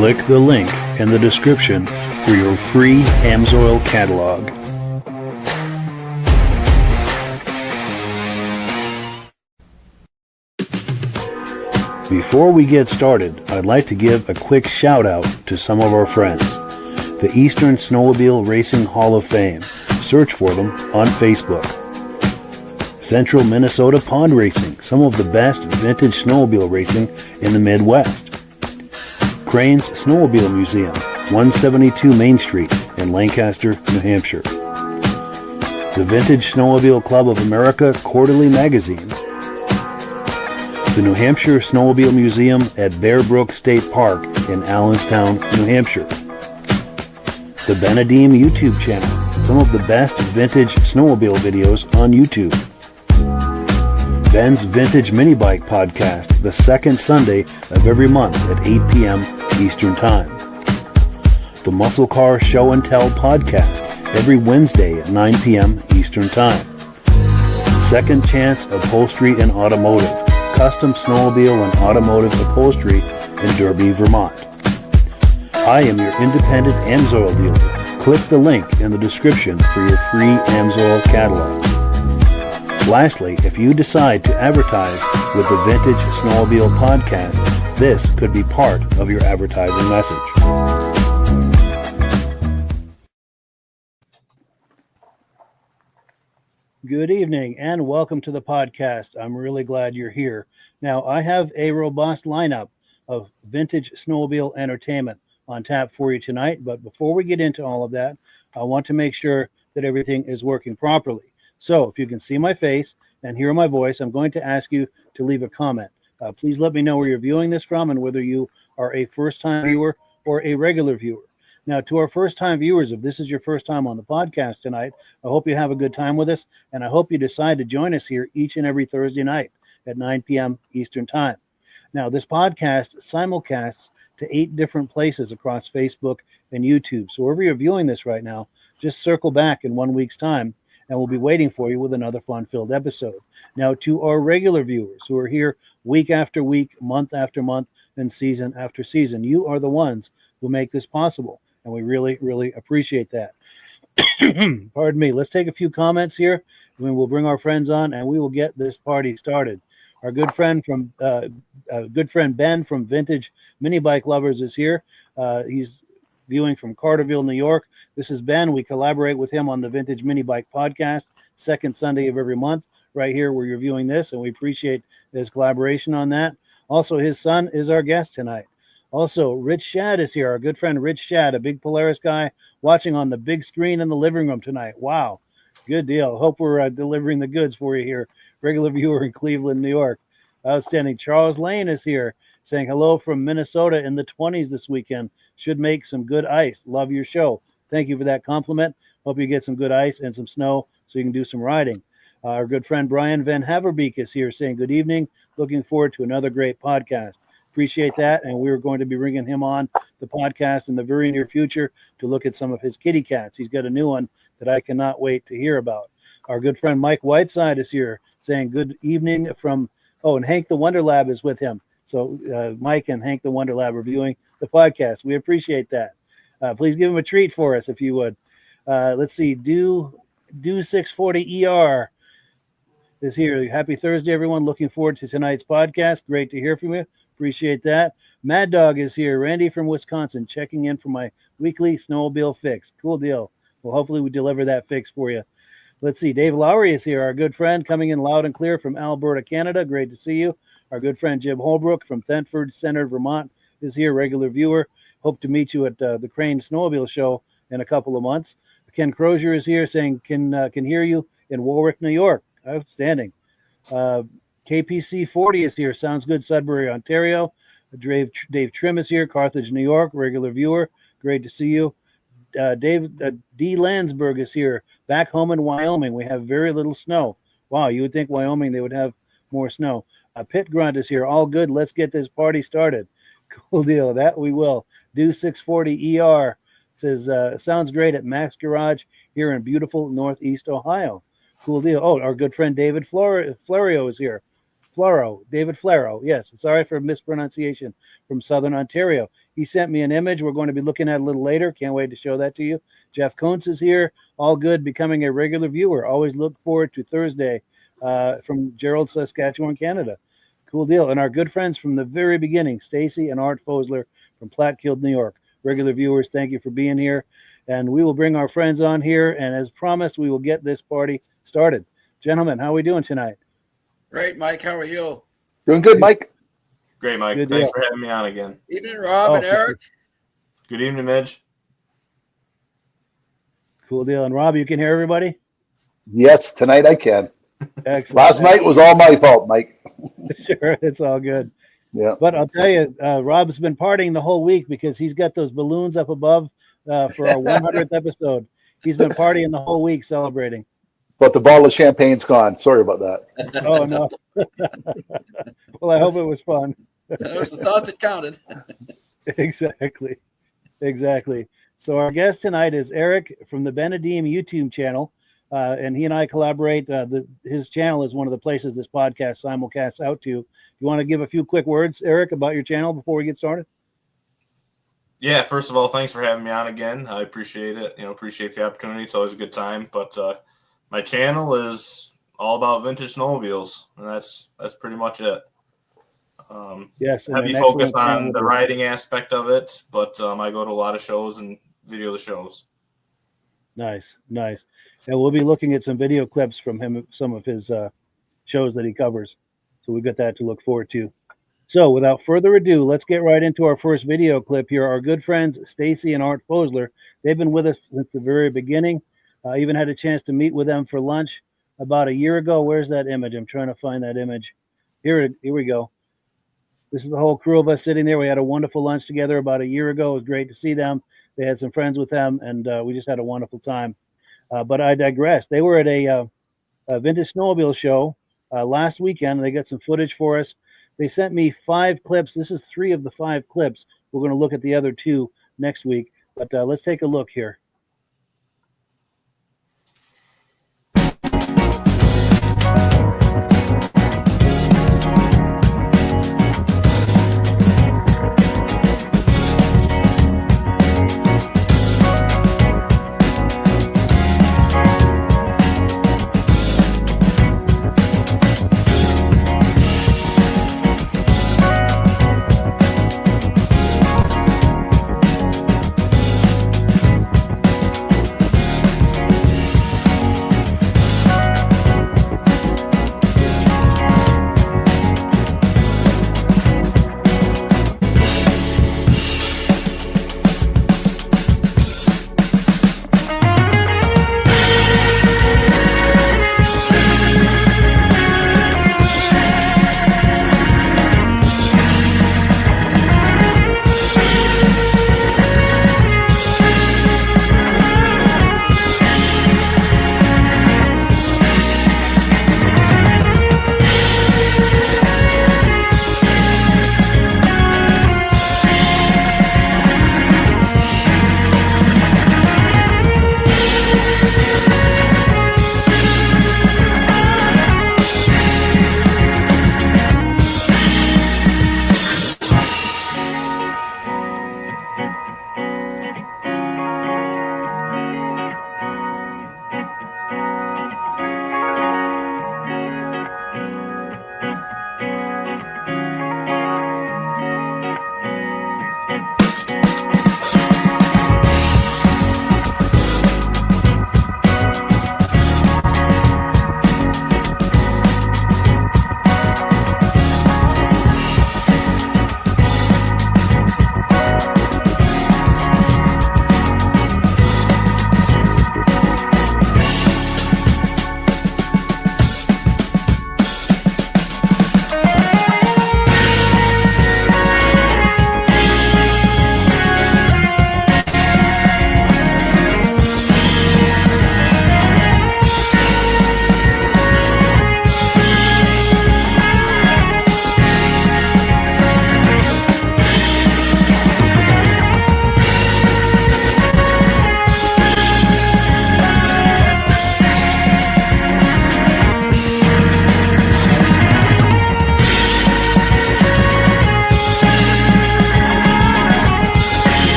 Click the link in the description for your free Amsoil catalog. Before we get started, I'd like to give a quick shout out to some of our friends. The Eastern Snowmobile Racing Hall of Fame. Search for them on Facebook. Central Minnesota Pond Racing, some of the best vintage snowmobile racing in the Midwest. Crane's Snowmobile Museum, 172 Main Street in Lancaster, New Hampshire. The Vintage Snowmobile Club of America Quarterly Magazine. The New Hampshire Snowmobile Museum at Bear Brook State Park in Allenstown, New Hampshire. The Benedeem YouTube channel, some of the best vintage snowmobile videos on YouTube. Ben's Vintage Mini Bike Podcast, the second Sunday of every month at 8 p.m. Eastern Time. The Muscle Car Show and Tell Podcast, every Wednesday at 9 p.m. Eastern Time. Second Chance Upholstery and Automotive, custom snowmobile and automotive upholstery in Derby, Vermont. I am your independent Amsoil dealer. Click the link in the description for your free Amsoil catalog. Lastly, if you decide to advertise with the Vintage Snowmobile Podcast, this could be part of your advertising message. Good evening and welcome to the podcast. I'm really glad you're here. Now, I have a robust lineup of vintage snowmobile entertainment on tap for you tonight, but before we get into all of that, I want to make sure that everything is working properly. So if you can see my face and hear my voice, I'm going to ask you to leave a comment. Please let me know where you're viewing this from and whether you are a first-time viewer or a regular viewer. Now, to our first-time viewers, if this is your first time on the podcast tonight, I hope you have a good time with us, and I hope you decide to join us here each and every Thursday night at 9 p.m. Eastern Time. Now, this podcast simulcasts to 8 different places across Facebook and YouTube. So wherever you're viewing this right now, just circle back in 1 week's time, and we'll be waiting for you with another fun-filled episode. Now, to our regular viewers who are here week after week, month after month, and season after season, you are the ones who make this possible. And we really, really appreciate that. Pardon me. Let's take a few comments here. And then we'll bring our friends on, and we will get this party started. Our good friend Ben from Vintage Mini Bike Lovers is here. He's viewing from Carterville, New York. This is Ben. We collaborate with him on the Vintage Mini Bike Podcast, second Sunday of every month, right here where you're viewing this, and we appreciate his collaboration on that. Also, his son is our guest tonight. Also, Rich Shad is here, our good friend Rich Shad, a big Polaris guy, watching on the big screen in the living room tonight. Wow, good deal. Hope we're delivering the goods for you here. Regular viewer in Cleveland, New York. Outstanding. Charles Lane is here, saying hello from Minnesota in the 20s this weekend. Should make some good ice. Love your show. Thank you for that compliment. Hope you get some good ice and some snow so you can do some riding. Our good friend Brian Van Haverbeek is here, saying good evening. Looking forward to another great podcast. Appreciate that, and we're going to be bringing him on the podcast in the very near future to look at some of his kitty cats. He's got a new one that I cannot wait to hear about. Our good friend Mike Whiteside is here saying good evening from, and Hank the Wonder Lab is with him. So Mike and Hank the Wonder Lab are viewing the podcast. We appreciate that. Please give him a treat for us if you would. Let's see, Do 640 ER is here. Happy Thursday, everyone. Looking forward to tonight's podcast. Great to hear from you. Appreciate that. Mad Dog is here. Randy from Wisconsin checking in for my weekly snowmobile fix. Cool deal. Well, hopefully we deliver that fix for you. Let's see. Dave Lowry is here, our good friend, coming in loud and clear from Alberta, Canada. Great to see you. Our good friend Jim Holbrook from Thetford Center, Vermont is here, regular viewer. Hope to meet you at the Crane Snowmobile Show in a couple of months. Ken Crozier is here saying can hear you in Warwick, New York. Outstanding. KPC 40 is here. Sounds good. Sudbury, Ontario. Dave Trim is here. Carthage, New York. Regular viewer. Great to see you. D. Landsberg is here. Back home in Wyoming, we have very little snow. Wow, you would think Wyoming, they would have more snow. Pit Grunt is here. All good. Let's get this party started. Cool deal. That we will. Do 640 ER says, sounds great at Max Garage here in beautiful Northeast Ohio. Cool deal. Oh, our good friend David Florio is here. David Flaro. Yes, sorry for mispronunciation, from Southern Ontario. He sent me an image we're going to be looking at a little later. Can't wait to show that to you. Jeff Kuntz is here. All good, becoming a regular viewer. Always look forward to Thursday from Gerald, Saskatchewan, Canada. Cool deal. And our good friends from the very beginning, Stacy and Art Fosler from Plattsfield, New York. Regular viewers, thank you for being here. And we will bring our friends on here. And as promised, we will get this party started. Gentlemen, how are we doing tonight? Great, Mike. How are you? Doing good, Mike. Great, Mike. Good Thanks deal. for having me on again. Evening, Rob and Eric. Good evening, Midge. Cool deal. And Rob, you can hear everybody? Yes, tonight I can. Excellent. Last night was all my fault, Mike. Sure, it's all good. Yeah. But I'll tell you, Rob's been partying the whole week because he's got those balloons up above for our 100th episode. He's been partying the whole week celebrating. But the bottle of champagne's gone. Sorry about that. Oh, no. Well, I hope it was fun. That was the thought that counted. Exactly. So our guest tonight is Eric from the Benedeem YouTube channel. And he and I collaborate. His channel is one of the places this podcast simulcasts out to. You want to give a few quick words, Eric, about your channel before we get started? Yeah, first of all, thanks for having me on again. I appreciate it. Appreciate the opportunity. It's always a good time. But my channel is all about vintage snowmobiles, and that's pretty much it. Yes, heavy focus on the riding aspect of it, but I go to a lot of shows and video the shows. Nice. And we'll be looking at some video clips from him, some of his shows that he covers. So we've got that to look forward to. So without further ado, let's get right into our first video clip here. Our good friends, Stacy and Art Fosler, they've been with us since the very beginning. I even had a chance to meet with them for lunch about a year ago. Where's that image? I'm trying to find that image. Here we go. This is the whole crew of us sitting there. We had a wonderful lunch together about a year ago. It was great to see them. They had some friends with them, and we just had a wonderful time. But I digress. They were at a Vintage Snowmobile show last weekend. They got some footage for us. They sent me 5 clips. This is 3 of the 5 clips. We're going to look at the other 2 next week. But let's take a look here.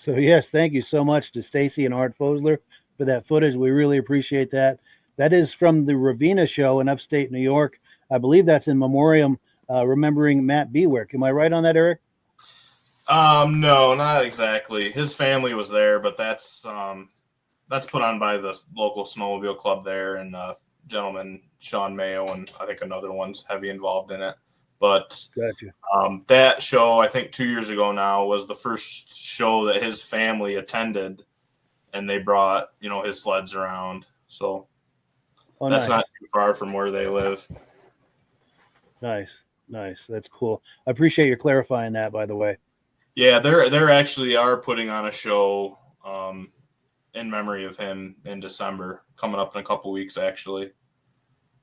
So yes, thank you so much to Stacy and Art Fosler for that footage. We really appreciate that. That is from the Ravenna show in upstate New York. I believe that's in memoriam, remembering Matt Bewick. Am I right on that, Eric? No, not exactly. His family was there, but that's put on by the local snowmobile club there, and gentleman Sean Mayo, and I think another one's heavy involved in it. But Gotcha. That show, I think 2 years ago now, was the first show that his family attended, and they brought his sleds around. So that's nice. not too far from where they live. Nice. That's cool. I appreciate you clarifying that, by the way. Yeah, they're actually are putting on a show in memory of him in December, coming up in a couple weeks, actually.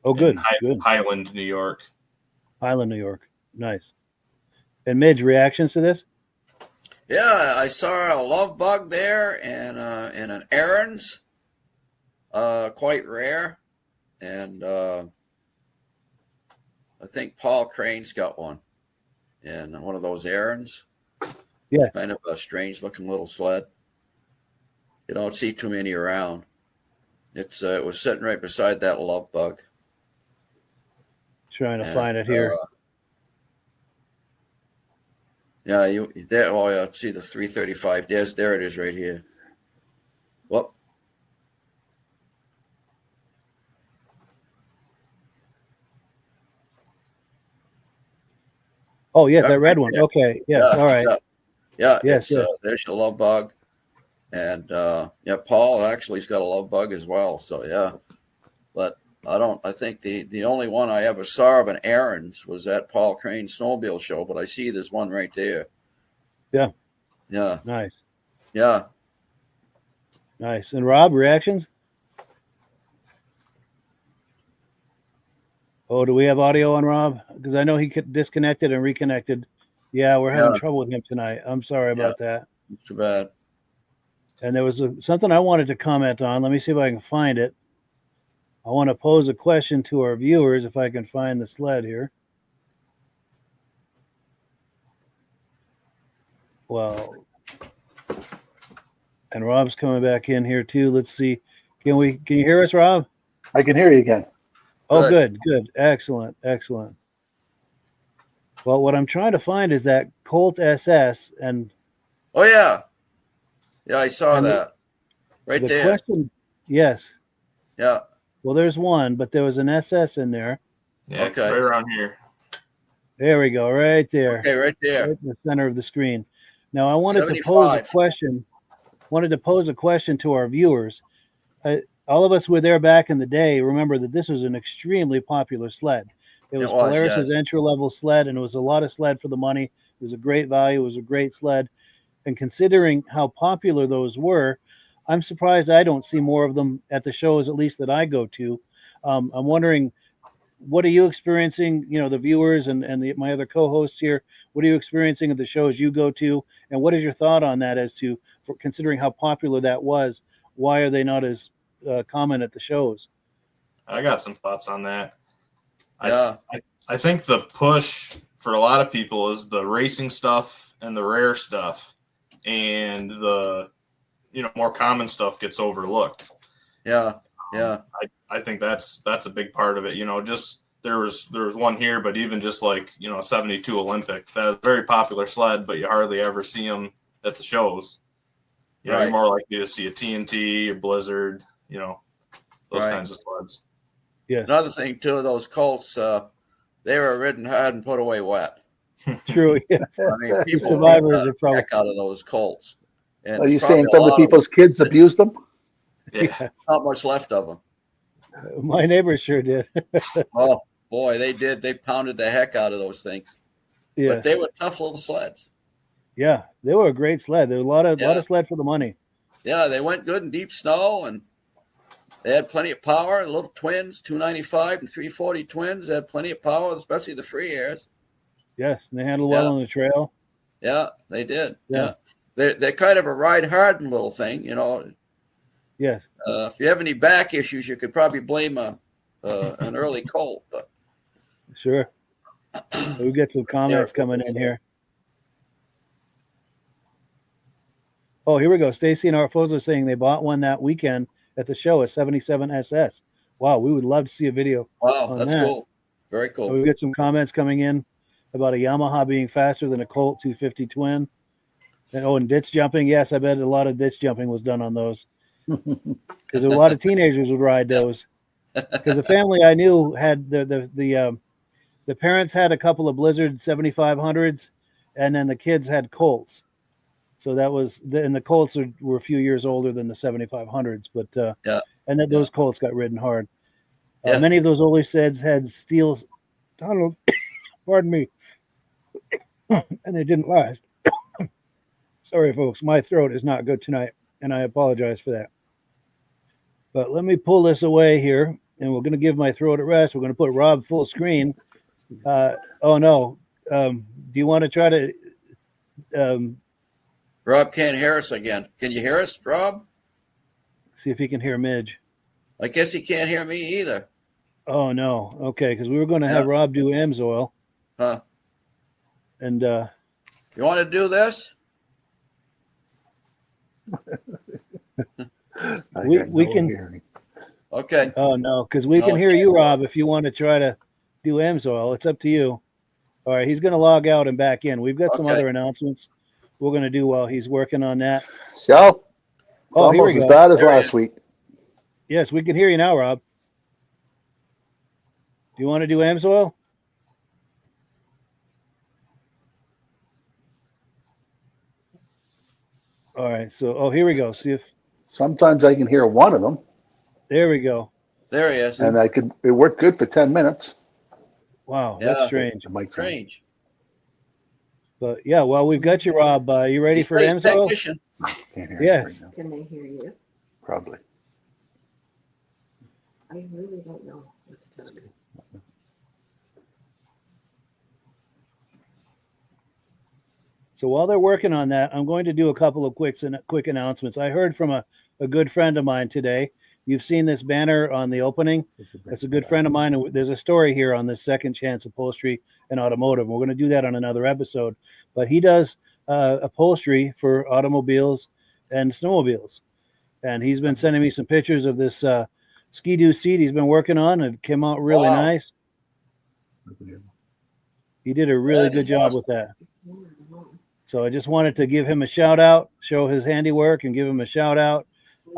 Oh, good. Good. Highland, New York. Highland, New York. Nice. And Midge, reactions to this? Yeah, I saw a love bug there and an Aaron's, quite rare, and I think Paul Crane's got one, and one of those Aaron's. Yeah, kind of a strange looking little sled. You don't see too many around. It was sitting right beside that love bug. Trying to find it here. Yeah, you there. Oh, yeah. See the 335. There it is, right here. Whoop. Oh, yeah, that red one. Okay, yeah, all right. Yeah, yes, there's your love bug, and Paul actually's got a love bug as well. So yeah, but I think the only one I ever saw of an Aaron's was at Paul Crane's snowmobile show, but I see there's one right there. Yeah. Nice. And Rob, reactions? Oh, do we have audio on Rob? Because I know he disconnected and reconnected. Yeah, we're having trouble with him tonight. I'm sorry about that. Too bad. And there was something I wanted to comment on. Let me see if I can find it. I want to pose a question to our viewers if I can find the sled here. Well, and Rob's coming back in here too. Let's see. Can you hear us, Rob? I can hear you again. Oh, good. Excellent. Well, what I'm trying to find is that Colt SS, and oh yeah, I saw that right the there. Question, yes. Yeah. Well, there's one, but there was an SS in there. Yeah, okay. Right around here. There we go, right there. Okay, right there. Right in the center of the screen. Now, I wanted 75. to pose a question. To our viewers. All of us were there back in the day. Remember that this was an extremely popular sled. It was Polaris's entry-level sled, and it was a lot of sled for the money. It was a great value. It was a great sled. And considering how popular those were, I'm surprised I don't see more of them at the shows, at least that I go to. I'm wondering, what are you experiencing, the viewers and my other co-hosts here, what are you experiencing at the shows you go to? And what is your thought on that as to, for considering how popular that was, why are they not as common at the shows? I got some thoughts on that. Yeah. I think the push for a lot of people is the racing stuff and the rare stuff, and the more common stuff gets overlooked. Yeah. I think that's a big part of it. Just there was one here, but even just like a 72 Olympic, that's a very popular sled, but you hardly ever see them at the shows. You're more likely to see a TNT, a Blizzard, those kinds of sleds. Yeah. Another thing too, those Colts, they were ridden hard and put away wet. True. Yeah. I mean, people survivors are probably heck out of those Colts. And Are you saying some of the people's kids abused them? Yeah. Not much left of them. My neighbors sure did. Oh boy, they did. They pounded the heck out of those things. Yeah. But they were tough little sleds. Yeah, they were a great sled. There was a lot of sled for the money. Yeah, they went good in deep snow, and they had plenty of power. The little twins, 295 and 340 twins, they had plenty of power, especially the free airs. Yes, and they handled well on the trail. Yeah, they did. Yeah. They're kind of a ride hardened little thing, Yes. If you have any back issues, you could probably blame an early Colt. But sure. We get some comments coming in here. Oh, here we go. Stacy and Arfozo are saying they bought one that weekend at the show, a 77 SS. Wow, we would love to see a video. Wow, on that's that. cool. Very cool. So we get some comments coming in about a Yamaha being faster than a Colt 250 twin. And ditch jumping. Yes, I bet a lot of ditch jumping was done on those. Because a lot of teenagers would ride those. Because the family I knew had the parents had a couple of Blizzard 7500s, and then the kids had Colts. So that was and the Colts were a few years older than the 7500s, but and then those Colts got ridden hard. Many of those older sets had steel tunnels. Pardon me, and they didn't last. Sorry, folks, my throat is not good tonight, and I apologize for that. But let me pull this away here, and we're going to give my throat a rest. We're going to put Rob full screen. Oh, no. Do you want to try to... Rob can't hear us again. Can you hear us, Rob? See if he can hear Midge. I guess he can't hear me either. Oh, no. Okay, because we were going to have Rob do AMSOIL. Huh. And... you want to do this? we can... Okay. Oh, no, because we can hear you, Rob, if you want to try to do AMSOIL. It's up to you. All right, he's going to log out and back in. We've got some other announcements we're going to do while he's working on that. So, oh, here we almost go. as bad as last week. Yes, we can hear you now, Rob. Do you want to do AMSOIL? All right, so, here we go. See if... Sometimes I can hear one of them. There we go. There he is. And it worked good for 10 minutes. Wow, that's strange. Strange. But yeah, well, we've got you, Rob. You ready for AMSOIL? Can't hear Yes. right now. Can they hear you? Probably. I really don't know what to tell you. So while they're working on that, I'm going to do a couple of quick announcements. I heard from a good friend of mine today. You've seen this banner on the opening. It's a good friend of mine. And there's a story here on this Second Chance Upholstery and Automotive. We're going to do that on another episode. But he does upholstery for automobiles and snowmobiles. And he's been sending me some pictures of this Ski-Doo seat he's been working on. It came out really nice. He did a really good job with that. So I just wanted to give him a shout out, show his handiwork, and give him a shout out.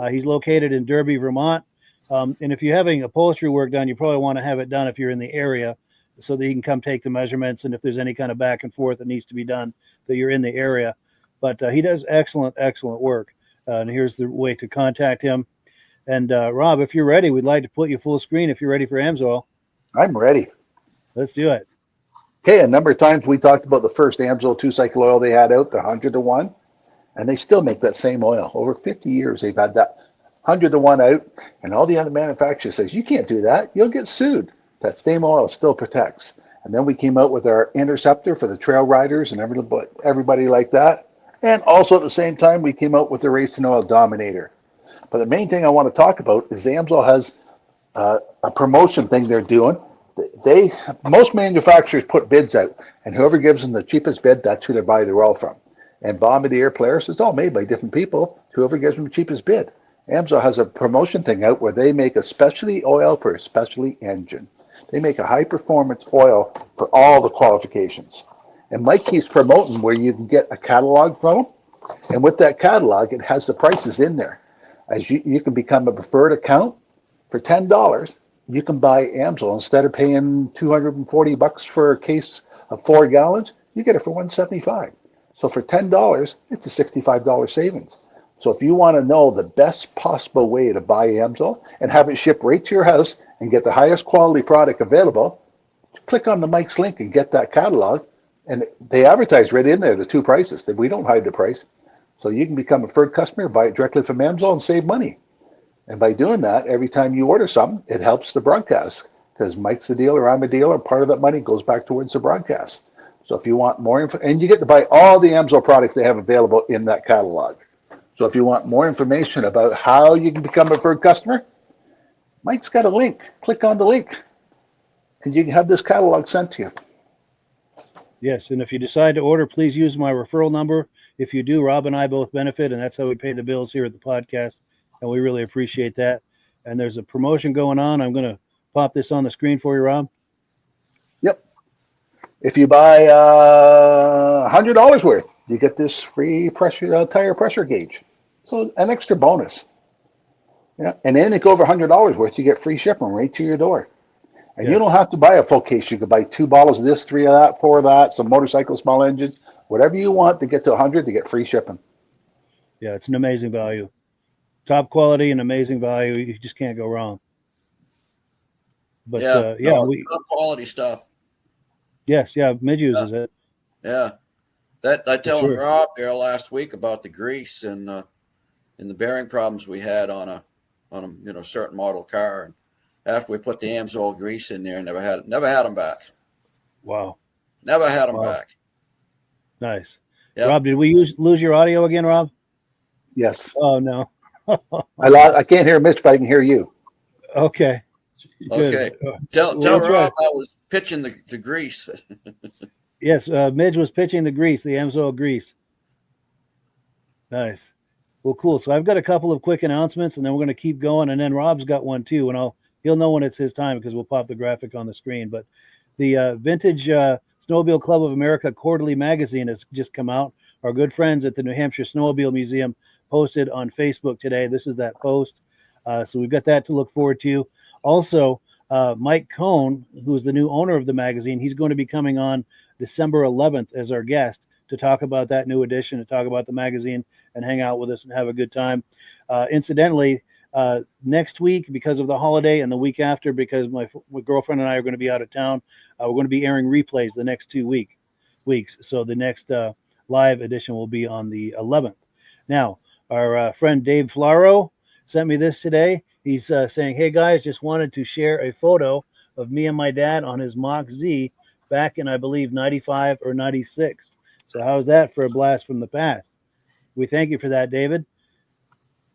He's located in Derby, Vermont. And if you're having upholstery work done, you probably want to have it done if you're in the area so that you can come take the measurements. And if there's any kind of back and forth that needs to be done, that you're in the area. But he does excellent work. And here's the way to contact him. And Rob, if you're ready, we'd like to put you full screen if you're ready for AMSOIL. I'm ready. Let's do it. Okay, a number of times we talked about the first AMSOIL 2-cycle oil they had out, the 100-to-1, and they still make that same oil. Over 50 years, they've had that 100-to-1 out, and all the other manufacturers says, you can't do that. You'll get sued. That same oil still protects. And then we came out with our Interceptor for the trail riders and everybody like that. And also at the same time, we came out with the Racing Oil Dominator. But the main thing I want to talk about is AMSOIL has a promotion thing they're doing. Most manufacturers put bids out, and whoever gives them the cheapest bid, that's who they buy their oil from. And Bombardier, Polaris, it's all made by different people. Whoever gives them the cheapest bid. AMSOIL has a promotion thing out where they make a specialty oil for a specialty engine. They make a high-performance oil for all the qualifications. And Mike keeps promoting where you can get a catalog from them. And with that catalog, it has the prices in there. As you can become a preferred account for $10. You can buy AMSOIL instead of paying $240 for a case of 4 gallons. You get it for $175. So for $10, it's a $65 savings. So if you want to know the best possible way to buy AMSOIL and have it shipped right to your house and get the highest quality product available, click on the Mike's link and get that catalog. And they advertise right in there the two prices. We don't hide the price. So you can become a preferred customer, buy it directly from AMSOIL, and save money. And by doing that, every time you order something, it helps the broadcast because Mike's a dealer, I'm a dealer. Part of that money goes back towards the broadcast. So if you want more info, and you get to buy all the AMSOIL products they have available in that catalog. So if you want more information about how you can become a preferred customer, Mike's got a link. Click on the link, and you can have this catalog sent to you. Yes, and if you decide to order, please use my referral number. If you do, Rob and I both benefit, and that's how we pay the bills here at the podcast, and we really appreciate that. And there's a promotion going on. I'm going to pop this on the screen for you, Rob. Yep. If you buy $100 worth, you get this free tire pressure gauge. So an extra bonus. Yeah. And then it go over $100 worth, you get free shipping right to your door. And you don't have to buy a full case. You could buy 2 bottles of this, 3 of that, 4 of that, some motorcycle, small engines, whatever you want to get to 100 to get free shipping. Yeah, it's an amazing value. Top quality and amazing value. You just can't go wrong. But top quality stuff. Yes, Midge uses it. Yeah. That I told sure. Rob there last week about the grease and the bearing problems we had on a certain model car. And after we put the Amsoil grease in there, never had them back. Wow. Never had them back. Nice. Yep. Rob, did we lose your audio again, Rob? Yes. Oh, no. I can't hear Mitch, but I can hear you. Okay. Okay. Good. Tell Rob I was pitching the grease. Yes, Midge was pitching the grease, the Amsoil grease. Nice. Well, cool. So I've got a couple of quick announcements, and then we're going to keep going. And then Rob's got one too, and he'll know when it's his time because we'll pop the graphic on the screen. But the Vintage Snowmobile Club of America quarterly magazine has just come out. Our good friends at the New Hampshire Snowmobile Museum posted on Facebook today. This is that post. So we've got that to look forward to. Also, Mike Cohn, who is the new owner of the magazine, he's going to be coming on December 11th as our guest to talk about that new edition, to talk about the magazine and hang out with us and have a good time. Incidentally, next week, because of the holiday, and the week after, because my girlfriend and I are going to be out of town, we're going to be airing replays the next 2 weeks. So the next live edition will be on the 11th. Now, our friend Dave Flaro sent me this today. He's saying, hey, guys, just wanted to share a photo of me and my dad on his Mach Z back in, I believe, 95 or 96. So how's that for a blast from the past? We thank you for that, David.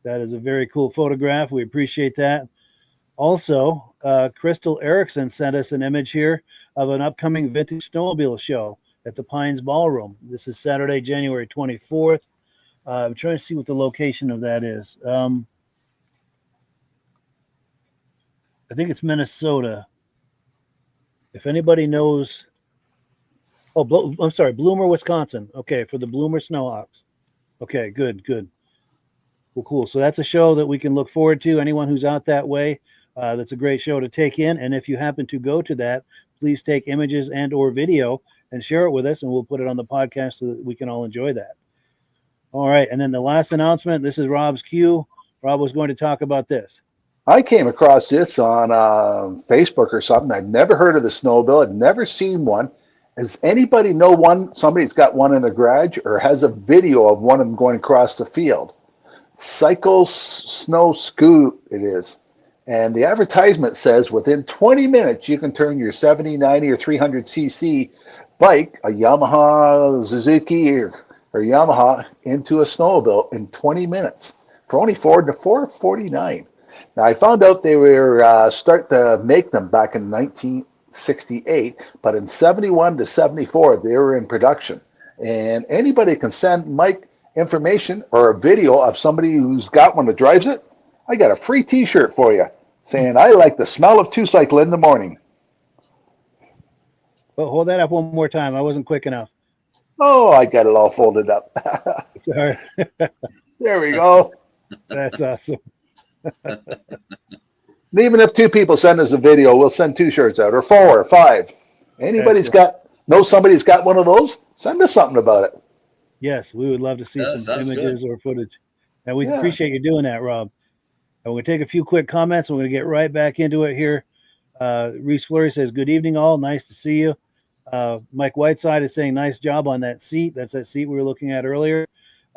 That is a very cool photograph. We appreciate that. Also, Crystal Erickson sent us an image here of an upcoming Vintage Snowmobile show at the Pines Ballroom. This is Saturday, January 24th. I'm trying to see what the location of that is. I think it's Minnesota. If anybody knows, I'm sorry, Bloomer, Wisconsin. Okay, for the Bloomer Snowhawks. Okay, good. Well, cool. So that's a show that we can look forward to. Anyone who's out that way, that's a great show to take in. And if you happen to go to that, please take images and or video and share it with us, and we'll put it on the podcast so that we can all enjoy that. All right, and then the last announcement, this is Rob's cue. Rob was going to talk about this. I came across this on Facebook or something. I'd never heard of the snowmobile. I'd never seen one. Does anybody know somebody's got one in the garage or has a video of one of them going across the field? Cycle Snow Scoot it is. And the advertisement says within 20 minutes, you can turn your 70, 90, or 300cc bike, a Yamaha, Suzuki, or Yamaha, into a snowmobile in 20 minutes for only $449. Now, I found out they were start to make them back in 1968, but in 71 to 74, they were in production. And anybody can send Mike information or a video of somebody who's got one that drives it. I got a free T-shirt for you saying, I like the smell of two-cycle in the morning. Well, hold that up one more time. I wasn't quick enough. Oh, I got it all folded up. Sorry. There we go. That's awesome. And even if 2 people send us a video, we'll send 2 shirts out, or 4 or 5. Anybody's somebody's got one of those, send us something about it. Yes, we would love to see some images or footage. And we appreciate you doing that, Rob. And we're going to take a few quick comments. We're going to get right back into it here. Reese Fleury says, good evening, all. Nice to see you. Mike Whiteside is saying, nice job on that seat. That's that seat we were looking at earlier.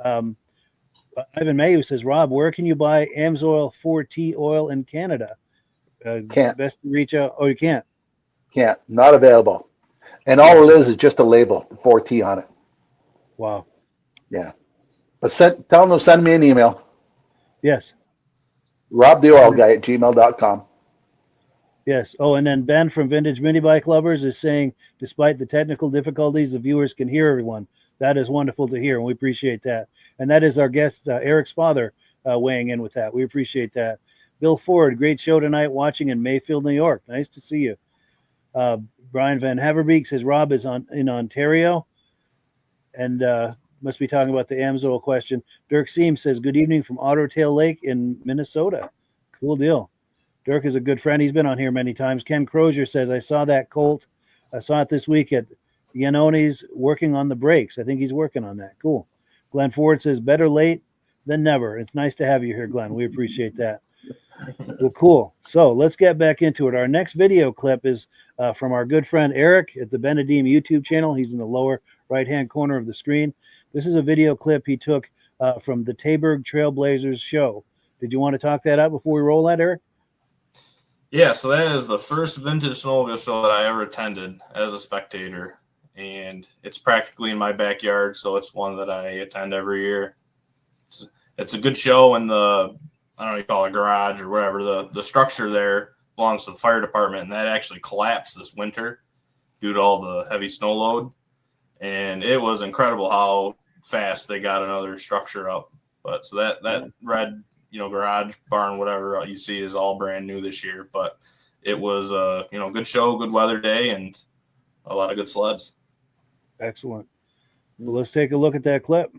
Ivan Mayu says, Rob, where can you buy Amsoil 4T oil in Canada? Can't. Best to reach out. Oh, you can't? Can't. Not available. And all it is just a label, 4T on it. Wow. Yeah. But tell them to send me an email. Yes. RobTheOilGuy@gmail.com. Yes. Oh, and then Ben from Vintage Mini Bike Lovers is saying, despite the technical difficulties, the viewers can hear everyone. That is wonderful to hear, and we appreciate that. And that is our guest, Eric's father, weighing in with that. We appreciate that. Bill Ford, great show tonight, watching in Mayfield, New York. Nice to see you. Brian Van Haverbeek says Rob is in Ontario, and must be talking about the Amsoil question. Dirk Seams says, good evening from Otter Tail Lake in Minnesota. Cool deal. Dirk is a good friend. He's been on here many times. Ken Crozier says, I saw that Colt. I saw it this week at Iannoni's working on the brakes. I think he's working on that. Cool. Glenn Ford says, better late than never. It's nice to have you here, Glenn. We appreciate that. Well, cool. So let's get back into it. Our next video clip is from our good friend Eric at the Benedeem YouTube channel. He's in the lower right-hand corner of the screen. This is a video clip he took from the Taberg Trailblazers show. Did you want to talk that out before we roll that, Eric? Yeah, so that is the first vintage snowmobile show that I ever attended as a spectator, and it's practically in my backyard, so it's one that I attend every year. It's a good show, and I don't know, you call it garage or whatever, the structure there belongs to the fire department, and that actually collapsed this winter due to all the heavy snow load, and it was incredible how fast they got another structure up. But so that red, garage, barn, whatever you see is all brand new this year. But it was a, good show, good weather day, and a lot of good sleds. Excellent. Well, let's take a look at that clip.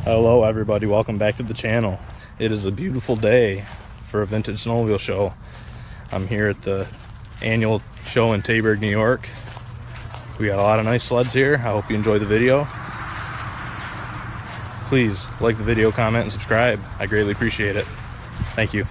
Hello everybody, welcome back to the channel. It is a beautiful day for a vintage snowmobile show. I'm here at the annual show in Taberg, New York. We got a lot of nice sleds here. I hope you enjoy the video. Please like the video, comment, and subscribe. I greatly appreciate it. Thank you.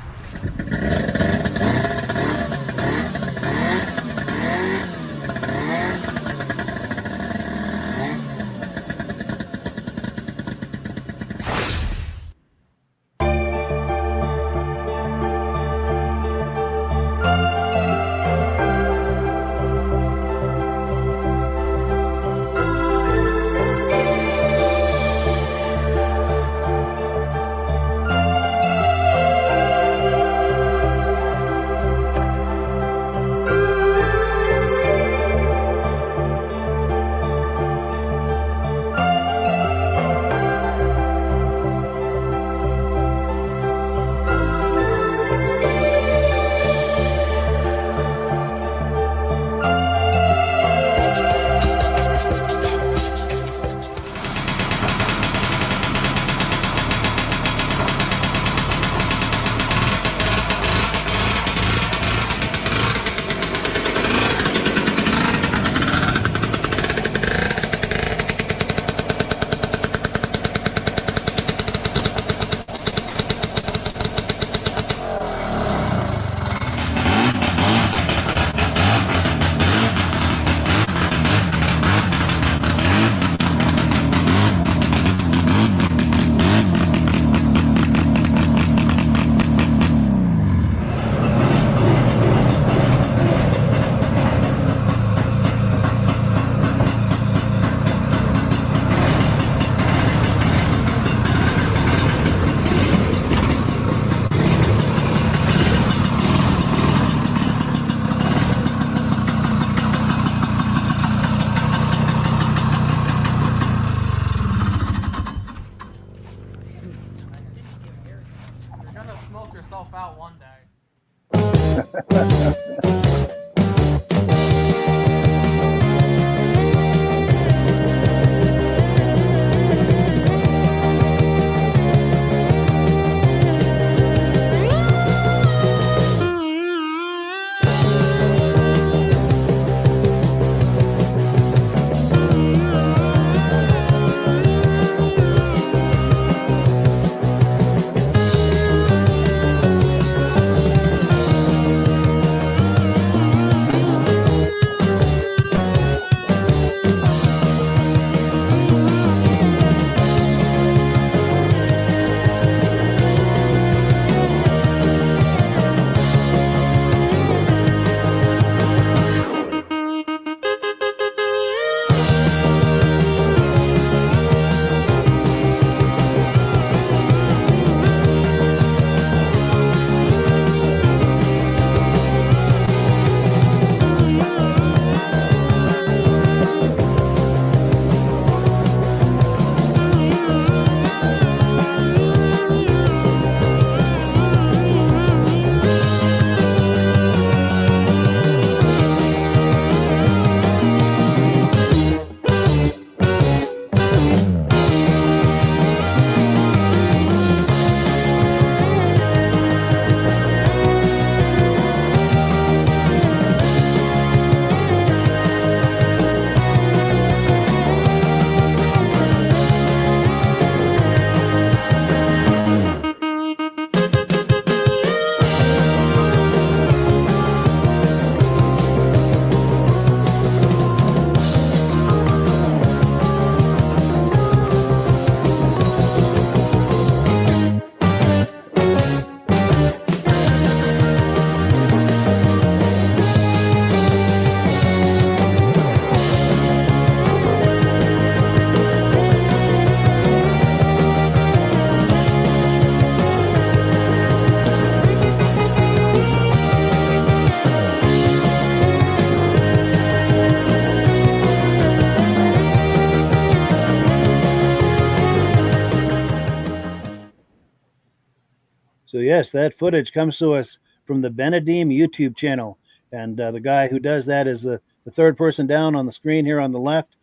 So yes, that footage comes to us from the Benedeem YouTube channel, and the guy who does that is the third person down on the screen here on the left.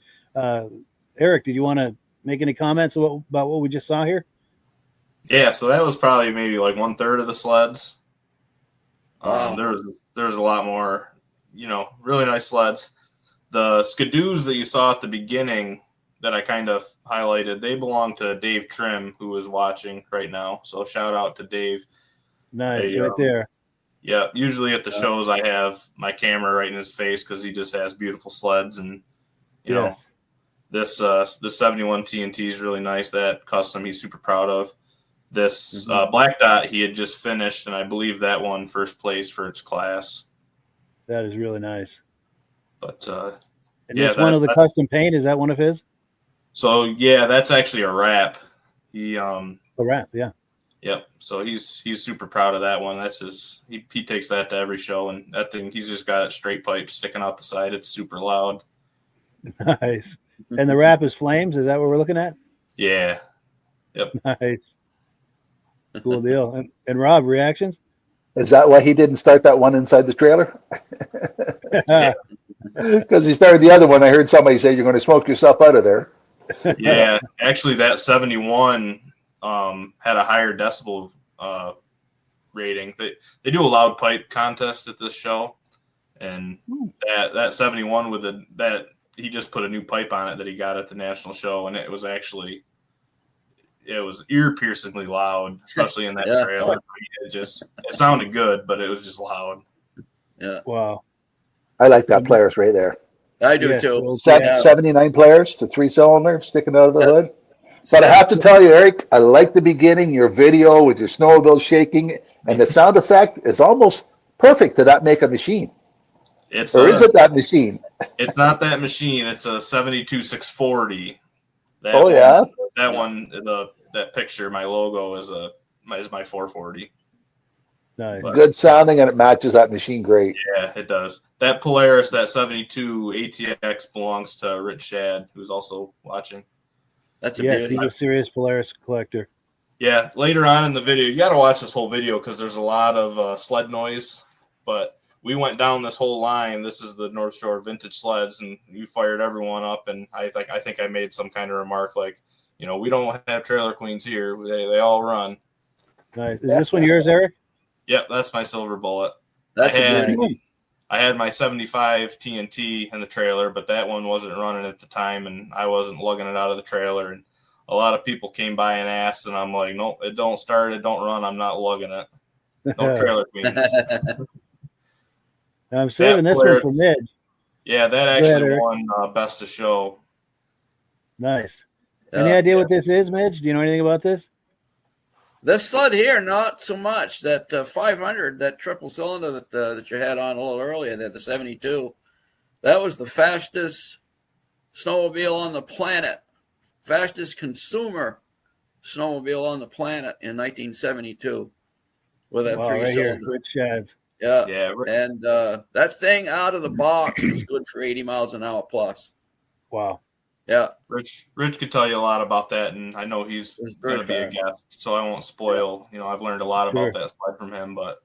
Eric, did you want to make any comments about what we just saw here? Yeah, so that was probably maybe like 1/3 of the sleds. Wow. There's a lot more, really nice sleds. The Skidoos that you saw at the beginning that I kind of highlighted, they belong to Dave Trim, who is watching right now. So shout out to Dave. Nice, right there. Yeah, usually at the shows I have my camera right in his face because he just has beautiful sleds, and you know, this the 71 TNT is really nice. That custom he's super proud of. This Black Dot he had just finished, and I believe that won first place for its class. That is really nice. But and this one of the custom paint, is that one of his? So yeah, that's actually a wrap. He a wrap, yeah. Yep. So he's super proud of that one. That's his. He takes that to every show, and that thing he's just got it straight pipe sticking out the side. It's super loud. Nice. And the wrap is flames. Is that what we're looking at? Yeah. Yep. Nice. Cool deal. And Rob, reactions? Is that why he didn't start that one inside the trailer? Because he started the other one. I heard somebody say you're going to smoke yourself out of there. Yeah. Actually, that 71 had a higher decibel rating. They do a loud pipe contest at this show, and that 71 with that he just put a new pipe on it that he got at the national show, and it was ear piercingly loud, especially in that trailer. It sounded good, but it was just loud. Yeah. Wow. I like that Polaris right there. I do too. 79 Polaris, the 3-cylinder sticking out of the hood. But I have to tell you, Eric, I like the beginning, your video with your snowmobile shaking, and the sound effect is almost perfect to that make a machine. Is it that machine? It's not that machine. It's a 72-640. That one, that picture, my logo is my 440. Nice. Good sounding, and it matches that machine great. Yeah, it does. That Polaris, that 72 ATX belongs to Rich Shad, who's also watching. That's a beauty. He's a serious Polaris collector. Yeah, later on in the video, you got to watch this whole video because there's a lot of sled noise. But we went down this whole line. This is the North Shore Vintage Sleds, and you fired everyone up. And I think I made some kind of remark like, we don't have trailer queens here. They all run. Nice. Is this one yours, Eric? Yep, that's my Silver Bullet. That's a beauty. I had my 75 TNT in the trailer, but that one wasn't running at the time, and I wasn't lugging it out of the trailer. And a lot of people came by and asked, and I'm like, nope, it don't start, it don't run. I'm not lugging it. No trailer queens. I'm saving this one for Midge. Yeah, that actually won Best of Show. Nice. Any idea what this is, Midge? Do you know anything about this? This sled here, not so much. That 500, that triple cylinder that you had on a little earlier, the 72, that was the fastest snowmobile on the planet, fastest consumer snowmobile on the planet in 1972 with that 3-cylinder. Rich Shads. Yeah. And that thing out of the box was good for 80 miles an hour plus. Wow. Yeah. Rich could tell you a lot about that, and I know he's going to be a guest, so I won't spoil. I've learned a lot about that sled from him, but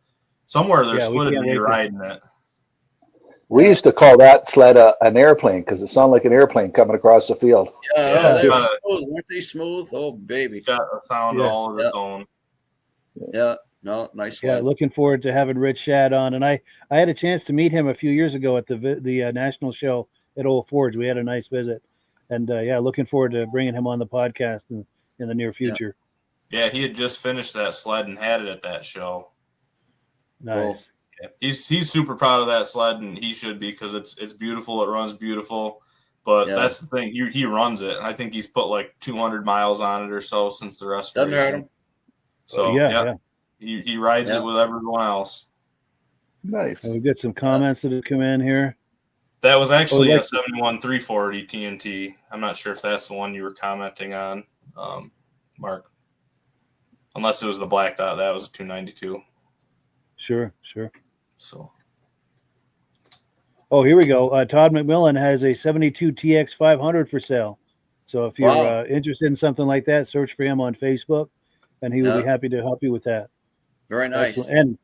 somewhere there's footage of you riding it. We used to call that sled an airplane because it sounded like an airplane coming across the field. They were smooth. Weren't they smooth? Oh, baby. It's got a sound all of its own. Yeah. No, nice sled. Yeah, looking forward to having Rich Shad on. And I had a chance to meet him a few years ago at the national show at Old Forge. We had a nice visit. And, looking forward to bringing him on the podcast in the near future. Yeah, he had just finished that sled and had it at that show. Nice. Well, yeah, he's super proud of that sled, and he should be because it's beautiful. It runs beautiful. But that's the thing. He runs it. I think he's put like 200 miles on it or so since the restoration. Doesn't hurt him. So, he rides it with everyone else. Nice. And we've got some comments that have come in here. That was actually a 71 340 TNT. I'm not sure if that's the one you were commenting on, Mark. Unless it was the Black Dot. That was a 292. Sure. So. Oh, here we go. Todd McMillan has a 72 TX 500 for sale. So if you're interested in something like that, search for him on Facebook, and he will be happy to help you with that. Very nice. Excellent.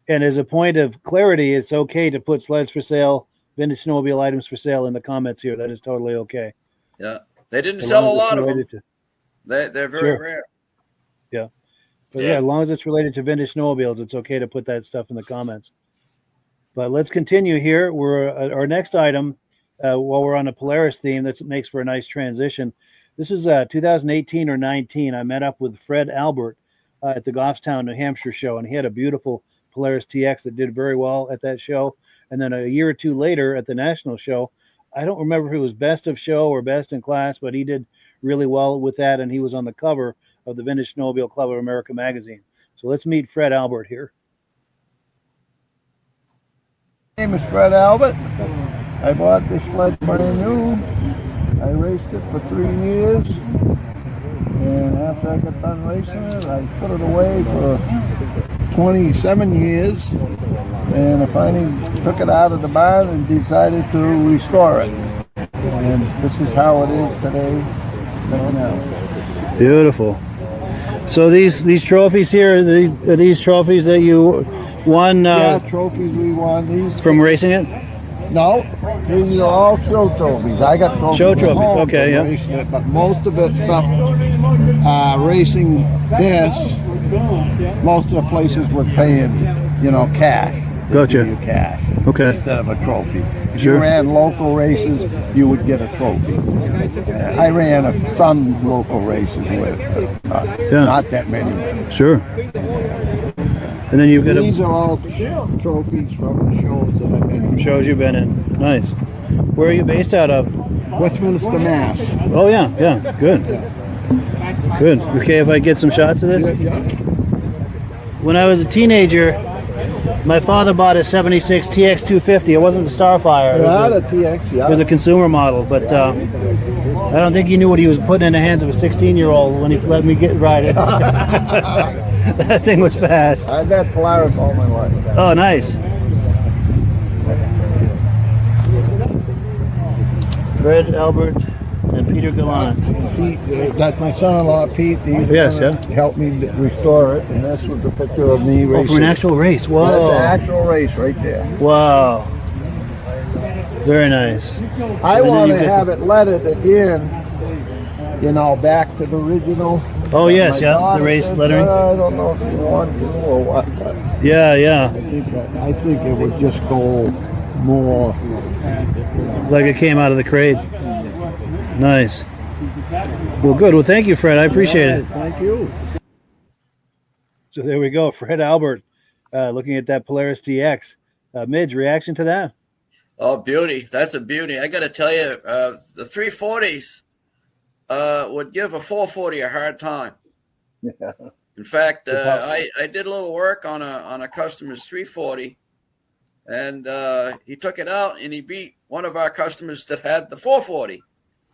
And as a point of clarity, it's okay to put sleds for sale, vintage snowmobile items for sale in the comments here. That is totally okay. Yeah, they didn't As sell a long as it's lot of them. related to- They're very Sure. rare. But Yeah. yeah, as long as it's related to vintage snowmobiles, it's okay to put that stuff in the comments. But let's continue here. We're our next item, while we're on the Polaris theme, that makes for a nice transition. This is 2018 or 19. I met up with Fred Albert at the Goffstown, New Hampshire show, and he had a beautiful Polaris TX that did very well at that show. And then a year or two later at the national show, I don't remember if it was best of show or best in class, but he did really well with that, and he was on the cover of the Vintage Snowmobile Club of America magazine. So let's meet Fred Albert here. My name is Fred Albert. I bought this sled brand new. I raced it for 3 years. And after I got done racing it, I put it away for 27 years. And I finally took it out of the barn and decided to restore it. And this is how it is today, right now. Beautiful. So these trophies here, are these trophies that you won Yeah, trophies we won. These from racing it? No, these are all show trophies. I got trophies. Show at trophies, home okay, from yeah. racing it, but most of it stuff, racing this, most of the places were paying, cash. They Gotcha. give you cash Okay. instead of a trophy. If Sure. you ran local races, you would get a trophy. I ran some local races with, Yeah. not that many. Sure. And then you've got These are all trophies from the shows that I've been in. shows you've been in. Nice. Where are you based out of? Westminster, Mass. Oh yeah, good. Good. Okay, if I get some shots of this. When I was a teenager, my father bought a '76 TX 250. It wasn't the Starfire. It Yeah, was the TX, it was a consumer model, but I don't think he knew what he was putting in the hands of a 16-year-old when he let me ride it. That thing was fast. I've had Polaris all my life. Oh, nice. Fred Albert and Peter Gallant. Pete, that's my son-in-law, Pete. He's Yes, gonna help me restore it, and this was a picture of me Oh, racing. for an actual race. That's Whoa. an actual race right there. Wow. Very nice. I then want you to get have it lettered again, back to the original. Oh, But yes, my yeah, the daughter race says, lettering. I don't know if you want to or what, but Yeah. I think it would just go more. Like it came out of the crate. Nice. Well, good. Well, thank you, Fred. I appreciate it. Thank you. So there we go. Fred Albert looking at that Polaris TX. Midge, reaction to that? Oh, beauty. That's a beauty. I got to tell you, the 340s would give a 440 a hard time. Yeah. In fact, I did a little work on a customer's 340, and he took it out and he beat one of our customers that had the 440.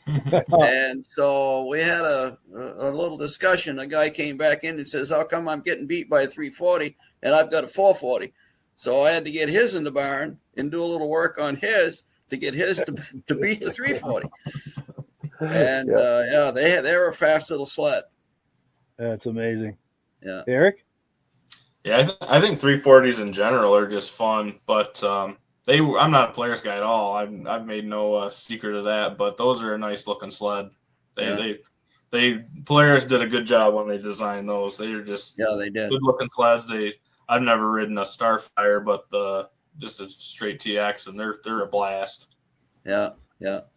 And so we had a little discussion. A guy came back in and says, how come I'm getting beat by a 340 and I've got a 440? So I had to get his in the barn and do a little work on his to get his to beat the 340. And they were a fast little sled. That's amazing. Yeah. Eric? Yeah, I think 340s in general are just fun, but I'm not a Polaris guy at all. I've made no secret of that, but those are a nice looking sled. They Polaris did a good job when they designed those. They are just They did good looking sleds. I've never ridden a Starfire, but just a straight TX, and they're a blast. Yeah.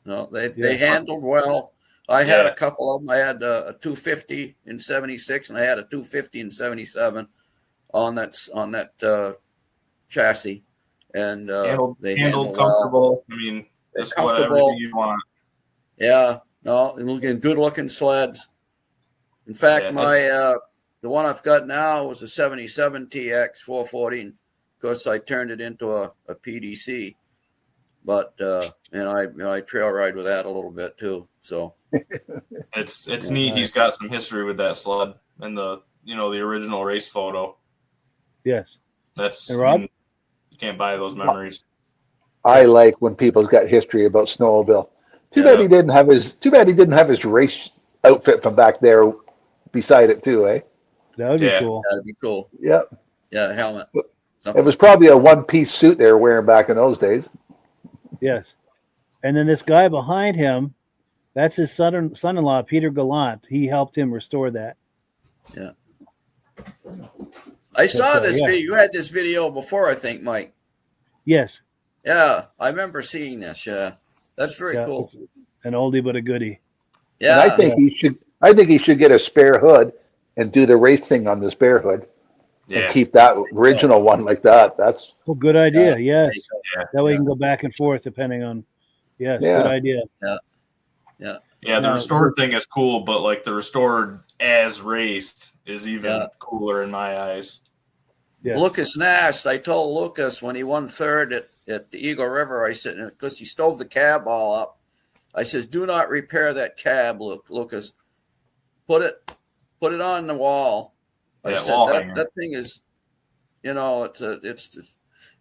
No, they handled well. I had a couple of them. I had a 250 in '76, and I had a 250 in '77 on that chassis. And they handled comfortable. Well. I mean, They're that's what comfortable. everything you want. Yeah, no, good looking sleds. In fact, the one I've got now was a '77 TX 440. And of course, I turned it into a PDC, but I trail ride with that a little bit too. So it's neat. He's got some history with that sled and the original race photo. Yes. That's and Rob? You can't buy those memories. I like when people's got history about snowmobile. Too bad he didn't have his race outfit from back there beside it too, eh? That would be cool. That'd be cool. Yep. helmet. It was probably a one-piece suit they were wearing back in those days. Yes. And then this guy behind him, that's his son-in-law, Peter Gallant. He helped him restore that. Yeah. I saw this yeah. video. You had this video before, I think, Mike. Yes. Yeah, I remember seeing this. Yeah, that's very cool. An oldie but a goodie. Yeah, And I think he should get a spare hood and do the race thing on the spare hood. And keep that original one like that. That's good idea. Yes. Yeah. That way you can go back and forth depending on. Yes. Yeah. Good idea. Yeah, the restored thing is cool, but like the restored as raced is even cooler in my eyes. Yeah. Lucas Nast, I told Lucas when he won third at the Eagle River, I said, because he stove the cab all up, I says, do not repair that cab, Lucas. Put it on the wall. I said, that thing is, it's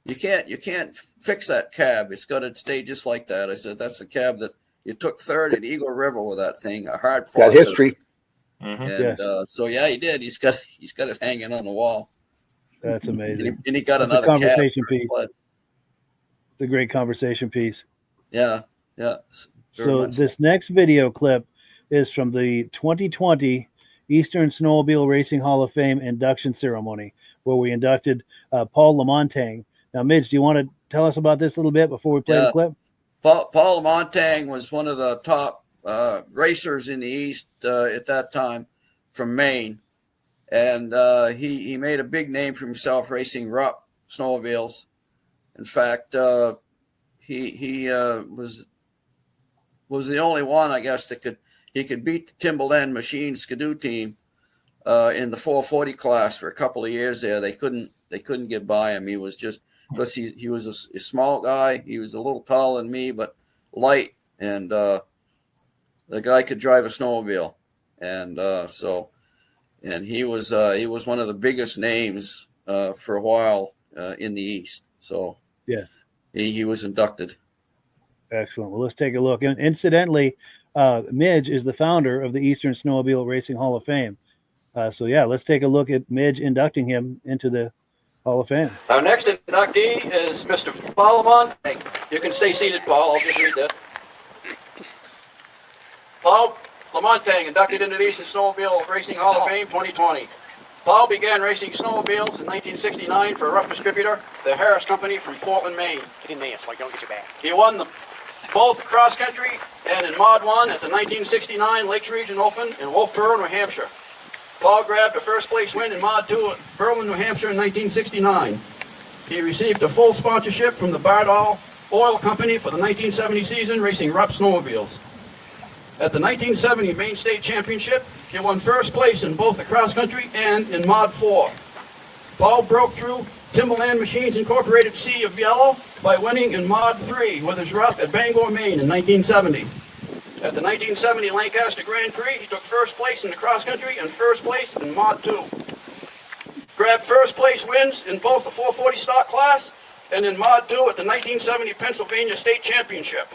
you can't fix that cab. It's got to stay just like that. I said, that's the cab that you took third at Eagle River with that thing, a hard fought. got history. And so he did. He's got it hanging on the wall. That's amazing. And he got It's another a conversation cab. piece. It's a great conversation piece. Yeah. So this next video clip is from the 2020 Eastern Snowmobile Racing Hall of Fame induction ceremony, where we inducted Paul Lamontagne. Now, Midge, do you want to tell us about this a little bit before we play the clip? Paul Lamontagne was one of the top racers in the East at that time from Maine. And he made a big name for himself racing Rupp snowmobiles. In fact, he was the only one, I guess, that could beat the Timberland Machine Skidoo team in the 440 class for a couple of years there. They couldn't get by him. He was just because he was a small guy. He was a little taller than me, but light, and the guy could drive a snowmobile, and he was one of the biggest names for a while in the East. So he was inducted. Excellent. Well, let's take a look. And incidentally, Midge is the founder of the Eastern Snowmobile Racing Hall of Fame. Let's take a look at Midge inducting him into the Hall of Fame. Our next inductee is Mr. Paul Lamontagne. You can stay seated, Paul. I'll just read this. Paul Lamontagne, inducted into the Eastern Snowmobile Racing Hall of Fame 2020. Paul began racing snowmobiles in 1969 for a rough distributor, the Harris Company from Portland, Maine. Get in there so I don't get you back. He won both cross country and in Mod 1 at the 1969 Lakes Region Open in Wolfboro, New Hampshire. Paul grabbed a first place win in Mod 2 at Berlin, New Hampshire in 1969. He received a full sponsorship from the Bardol Oil Company for the 1970 season racing Rupp snowmobiles. At the 1970 Maine State Championship, he won first place in both the cross country and in Mod 4. Paul broke through Timberland Machines Incorporated Sea of Yellow by winning in Mod 3 with his Rupp at Bangor, Maine in 1970. At the 1970 Lancaster Grand Prix, he took first place in the cross country and first place in Mod 2. Grabbed first place wins in both the 440 stock class and in Mod 2 at the 1970 Pennsylvania State Championship.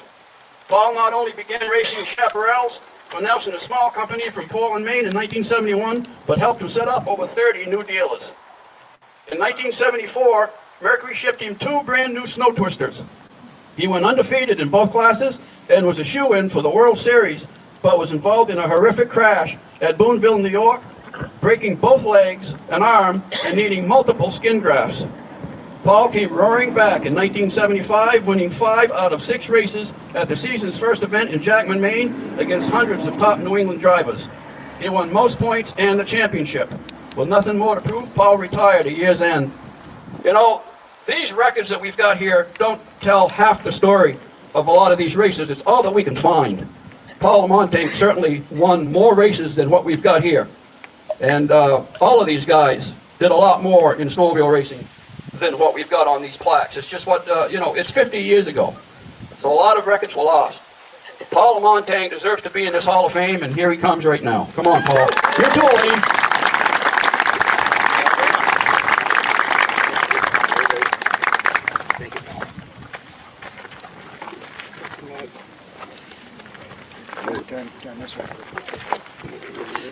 Paul not only began racing chaparrals for Nelson, a small company from Portland, Maine in 1971, but helped to set up over 30 new dealers. In 1974, Mercury shipped him 2 brand new snow twisters. He went undefeated in both classes and was a shoo-in for the World Series, but was involved in a horrific crash at Boonville, New York, breaking both legs, an arm, and needing multiple skin grafts. Paul came roaring back in 1975, winning 5 out of 6 races at the season's first event in Jackman, Maine, against hundreds of top New England drivers. He won most points and the championship. With nothing more to prove, Paul retired at year's end. You know, these records that we've got here don't tell half the story of a lot of these races. It's all that we can find. Paul Lamontagne certainly won more races than what we've got here. And all of these guys did a lot more in snowmobile racing than what we've got on these plaques. It's just what, it's 50 years ago. So a lot of records were lost. Paul Lamontagne deserves to be in this Hall of Fame, and here he comes right now. Come on, Paul. You're too late.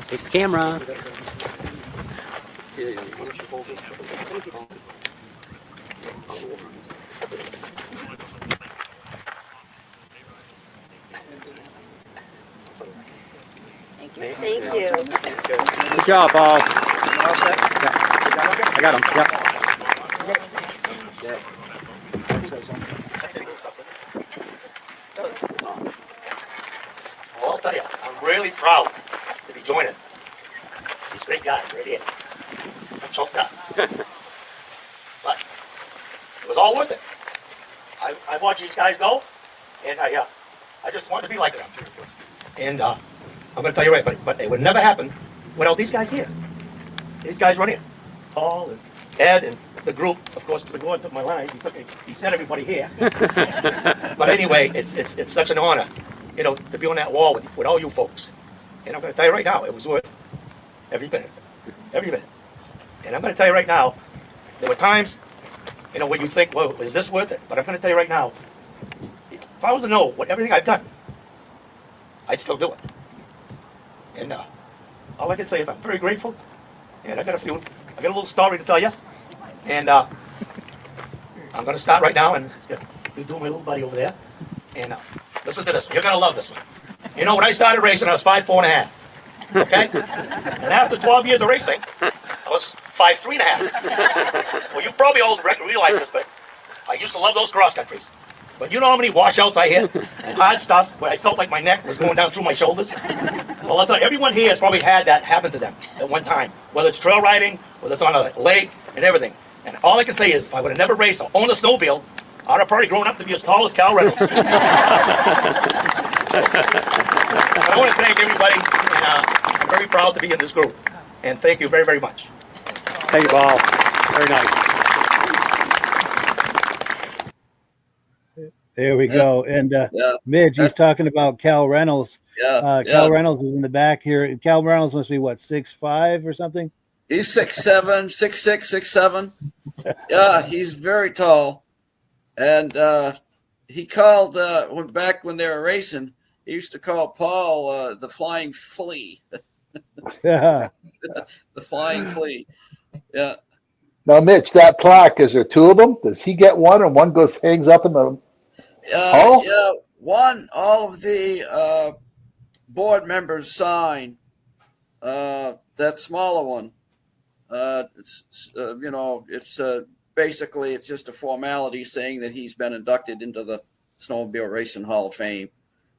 Face the camera. here. Why don't you hold this? Thank you. Good job, Paul. I got him. Yep. Well, I'll tell you, I'm really proud to be joining these great guys right here. I'm choked up. But it was all worth it. I watched these guys go, and I just wanted to be like them. And I'm going to tell you right, but it would never happen without these guys here. These guys run here. Paul and Ed and the group, of course, Mr. Gordon took my lines. He sent everybody here. But anyway, it's such an honor, to be on that wall with all you folks. And I'm going to tell you right now, it was worth every minute. Every minute. And I'm going to tell you right now, there were times, when you think, well, is this worth it? But I'm going to tell you right now, if I was to know what everything I've done, I'd still do it. And all I can say is I'm very grateful. And I got a little story to tell you. And I'm going to start right now and do my little buddy over there. And listen to this. You're going to love this one. When I started racing, I was 5'4.5". Okay? And after 12 years of racing, I was 5'3.5". Well, you probably all realize this, but I used to love those cross countries. But you know how many washouts I hit and hard stuff where I felt like my neck was going down through my shoulders? Well, I'll tell you, everyone here has probably had that happen to them at one time, whether it's trail riding, whether it's on a lake, and everything. And all I can say is, if I would have never raced or owned a snowmobile, I'd have probably grown up to be as tall as Cal Reynolds. But I want to thank everybody, and I'm very proud to be in this group. And thank you very, very much. Thank you, Paul. Very nice. There we go. And Midge, he's talking about Cal Reynolds. Cal Reynolds is in the back here. Cal Reynolds must be what, 6'5" or something? He's 6'7", 6'6", 6'7". Yeah, he's very tall. And he called back when they were racing. He used to call Paul the Flying Flea. The Flying Flea. Yeah. Now, Mitch, that plaque, is there two of them? Does he get one and one hangs up in the hall? Yeah, all of the board members sign. That smaller one. It's basically it's just a formality saying that he's been inducted into the Snowmobile Racing Hall of Fame,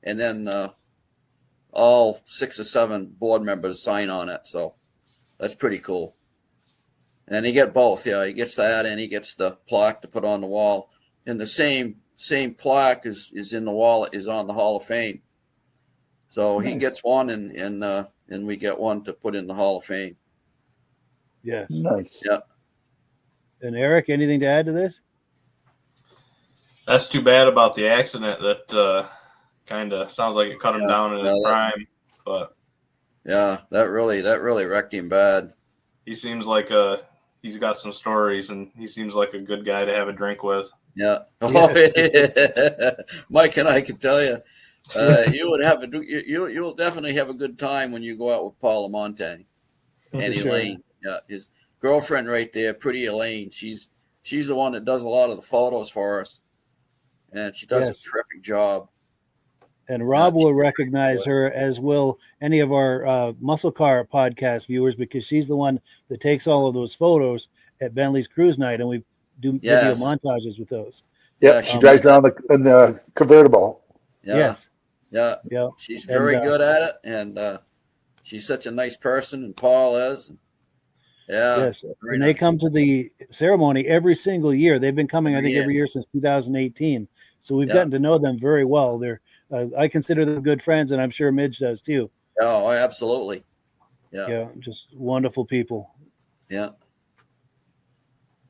and then all 6 or 7 board members sign on it. So that's pretty cool. And he get both. Yeah, he gets that, and he gets the plaque to put on the wall. And the same plaque is in the wall, is on the Hall of Fame. So nice. He gets one, and we get one to put in the Hall of Fame. Yeah. Nice. Yeah. And Eric, anything to add to this? That's too bad about the accident. That kind of sounds like it cut him down in his prime. But yeah, that really wrecked him bad. He seems like he's got some stories, and he seems like a good guy to have a drink with. Yeah. Mike and I can tell you, you'll definitely have a good time when you go out with Paul Lamontagne and Elaine. Yeah, his girlfriend right there, pretty Elaine. She's the one that does a lot of the photos for us, and she does a terrific job. And Rob will recognize her, as will any of our Muscle Car podcast viewers, because she's the one that takes all of those photos at Bentley's Cruise Night, and we do video montages with those. Yeah, she drives down in the convertible. Yeah. Yeah. She's very good at it, and she's such a nice person, and Paul is. Yeah. Yes. And they come to the ceremony every single year. They've been coming, I think, every year since 2018. So we've gotten to know them very well. They're I consider them good friends, and I'm sure Midge does too. Oh, absolutely. Yeah. Yeah, just wonderful people. Yeah.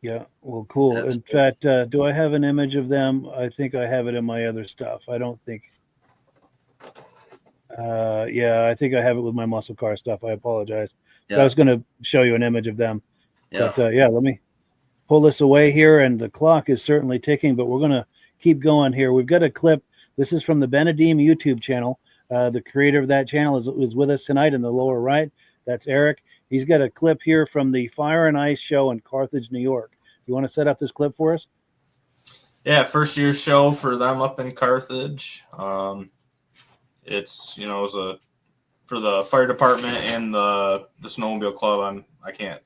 Yeah. Well, cool. Absolutely. In fact, do I have an image of them? I think I have it in my other stuff. I don't think. I think I have it with my muscle car stuff. I apologize. Yeah. I was going to show you an image of them. Yeah. But let me pull this away here, and the clock is certainly ticking, but we're going to keep going here. We've got a clip. This is from the Benedeem YouTube channel. The creator of that channel is with us tonight in the lower right. That's Eric. He's got a clip here from the Fire and Ice show in Carthage, New York. You want to set up this clip for us? Yeah, first year show for them up in Carthage. It's, it was for the fire department and the snowmobile club.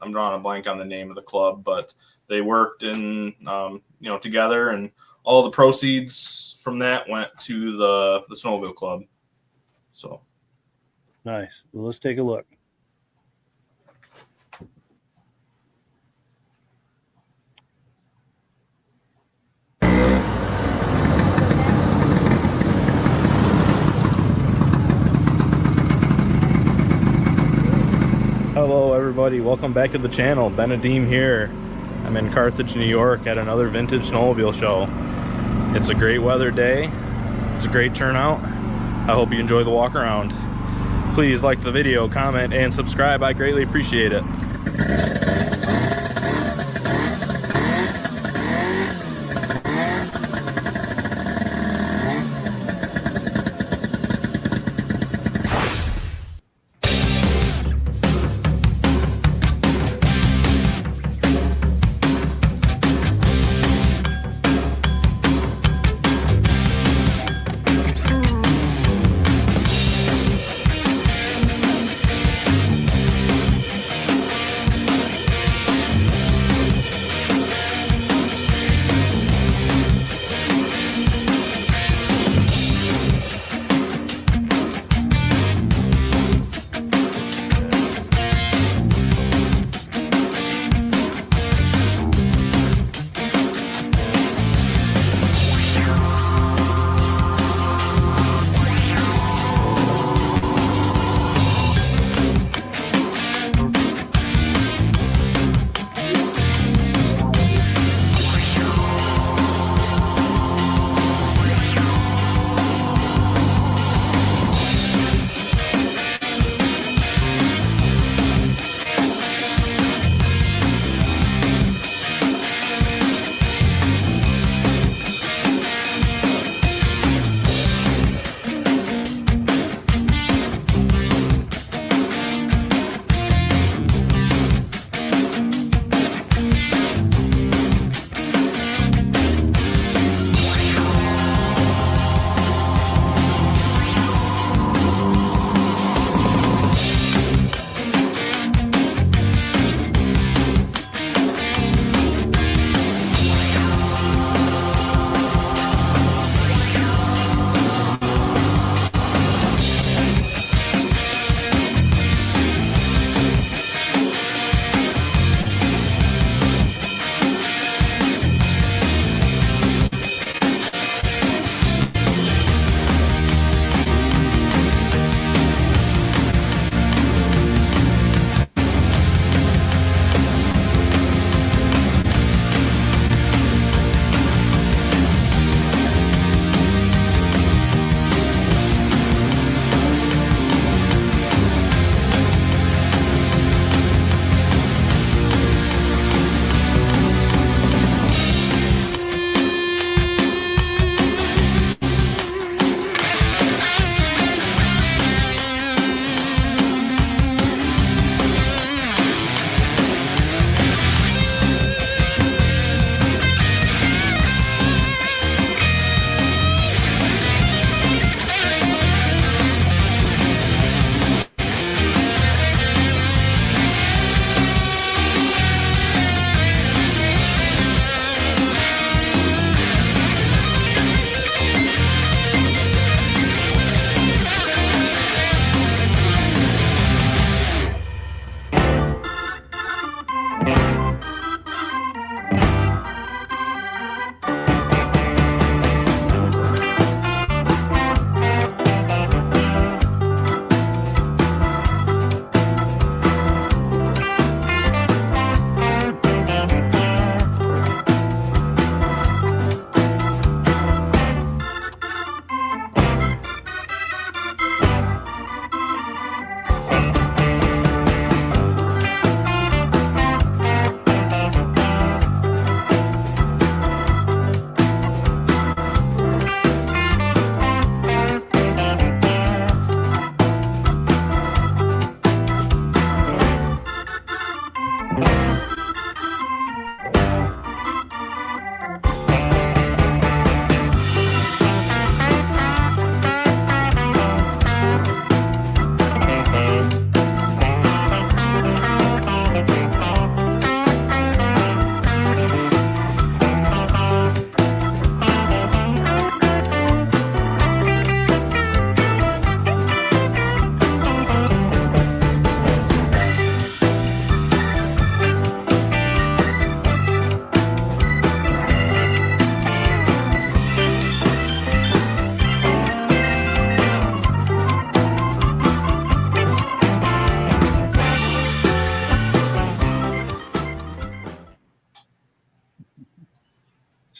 I'm drawing a blank on the name of the club, but they worked in together, and all the proceeds from that went to the snowmobile club. So nice. Well, let's take a look. Hello everybody, welcome back to the channel. Benedeem here. I'm in Carthage, New York at another vintage snowmobile show. It's a great weather day. It's a great turnout. I hope you enjoy the walk around. Please like the video, comment, and subscribe. I greatly appreciate it.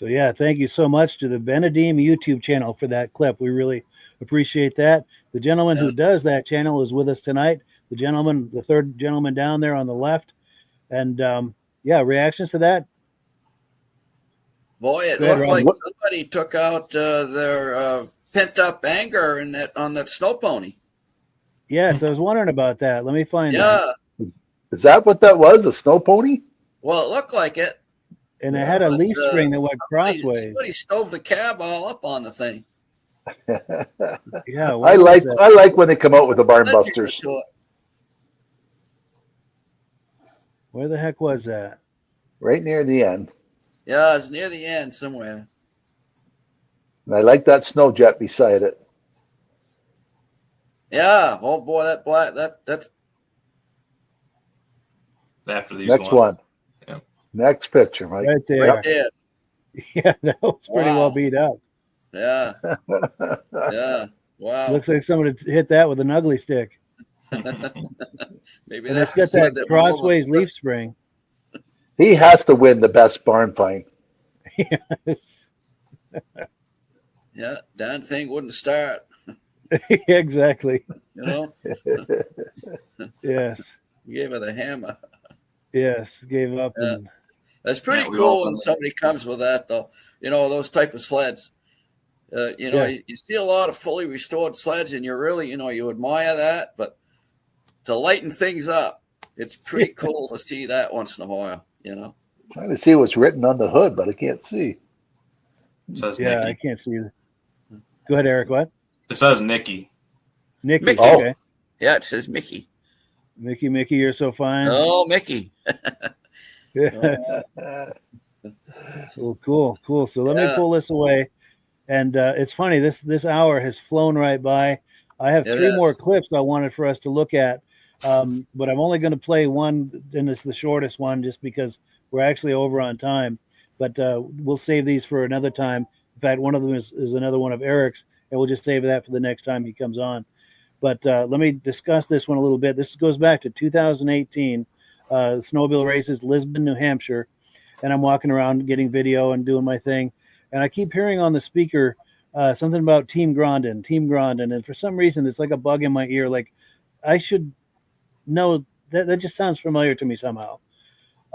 So yeah, thank you so much to the Benedeem YouTube channel for that clip. We really appreciate that. The gentleman who does that channel is with us tonight. The third gentleman down there on the left. And yeah, reactions to that? Boy, it Go ahead, looked Ron. like somebody took out their pent up anger on that snow pony. Yes, I was wondering about that. Let me find that. Yeah. Is that what that was? A snow pony? Well, it looked like it. And it had a leaf spring that went crossways. Somebody stove the cab all up on the thing. Yeah, I like when they come out with the barn busters. Where the heck was that? Right near the end. Yeah, it's near the end somewhere. And I like that snow jet beside it. Yeah. Oh boy, that's After these Next one. Yeah. Next picture, Mike. Right there. right there. Yeah, that was pretty well beat up. Yeah. Yeah. Wow. Looks like somebody hit that with an ugly stick. Maybe And that's it's got the sled that we're going crossways with. leaf spring. He has to win the best barn find. Yes. Yeah, darn thing wouldn't start. Exactly. You know, Yes. you gave her the hammer. Yes. Gave up. Yeah. And That's pretty Yeah, we cool all when fun. somebody comes with that, though. You know, those type of sleds. You know, Yeah. you see a lot of fully restored sleds, and you really, you admire that. But to lighten things up, it's pretty cool to see that once in a while. You know. Trying to see what's written on the hood, but I can't see. It says yeah, Nikki. I can't see that. Go ahead, Eric. What? It says Nikki. Nikki. Mickey. Okay. Yeah, it says Mickey. Mickey, you're so fine. Oh, Mickey. Yes. Well, cool. So let me Yeah. pull this away. And it's funny, this hour has flown right by. I have It three more has. clips I wanted for us to look at. But I'm only going to play one, and it's the shortest one just because we're actually over on time. But we'll save these for another time. In fact, one of them is another one of Eric's, and we'll just save that for the next time he comes on. But let me discuss this one a little bit. This goes back to 2018, snowmobile races, Lisbon, New Hampshire. And I'm walking around getting video and doing my thing. And I keep hearing on the speaker something about Team Grondin. And for some reason, it's like a bug in my ear. Like I should know that just sounds familiar to me somehow.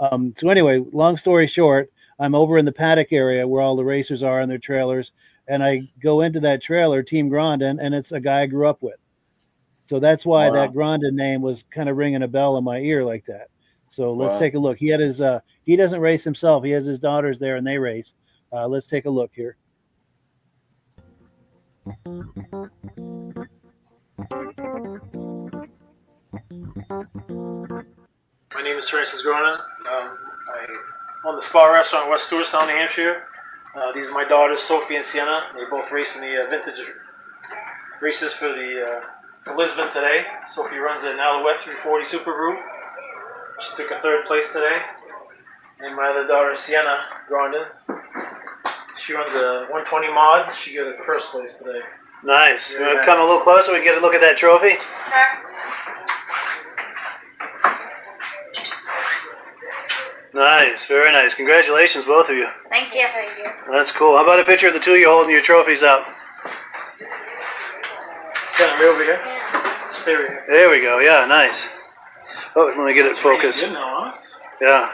So anyway, long story short, I'm over in the paddock area where all the racers are in their trailers. And I go into that trailer, Team Grondin, and it's a guy I grew up with. So that's why Wow. that Grondin name was kind of ringing a bell in my ear like that. So let's Wow. take a look. He had his he doesn't race himself. He has his daughters there and they race. Let's take a look here. My name is Francis Gronin. I own the Spa Restaurant in West Stewartstown, New Hampshire. These are my daughters, Sophie and Sienna. They both race in the vintage races for the Lisbon today. Sophie runs an Alouette 340 Super Group. She took a third place today. And my other daughter, Sienna Grondin, she runs a 120 mod. She got the first place today. Nice. You want Yeah. to come a little closer? We can get a look at that trophy. Nice, very nice. Congratulations, both of you. Thank you. Thank you. That's cool. How about a picture of the two of you holding your trophies up? Stand right over here. Stay right here. There we go. Yeah, nice. Oh, let me get it focused. Good now, huh? Yeah.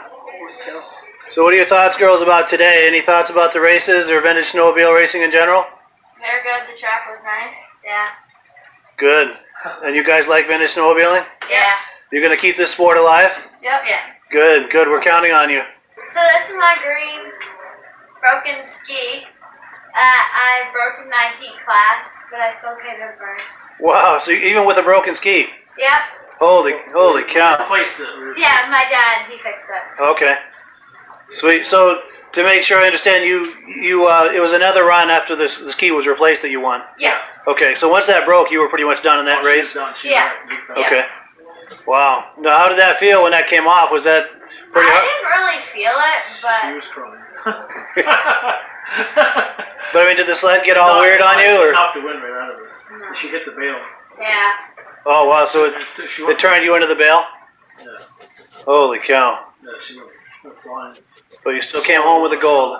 So what are your thoughts, girls, about today? Any thoughts about the races or vintage snowmobile racing in general? Very good. The track was nice. Yeah. Good. And you guys like vintage snowmobiling? Yeah. You're going to keep this sport alive? Yep. Yeah. Good, good. We're counting on you. So this is my green broken ski. I broke in my heat class, but I still came in first. Wow, so even with a broken ski? Yep. Holy cow. Replaced it. Yeah, my dad, he fixed it. Okay. Sweet. So to make sure I understand, you it was another run after the ski was replaced that you won? Yes. Okay, so once that broke, you were pretty much done in that race? Yeah. Okay. Wow. Now, how did that feel when that came off? Was that pretty I hard? didn't really feel it, but She was crying. But I mean, did the sled get all weird on you? Or? Knocked the wind right out of her. She hit the bail. yeah. Oh, wow. So it turned you into the bail? Yeah. Holy cow. Yeah, she went flying. But you still came home with the gold.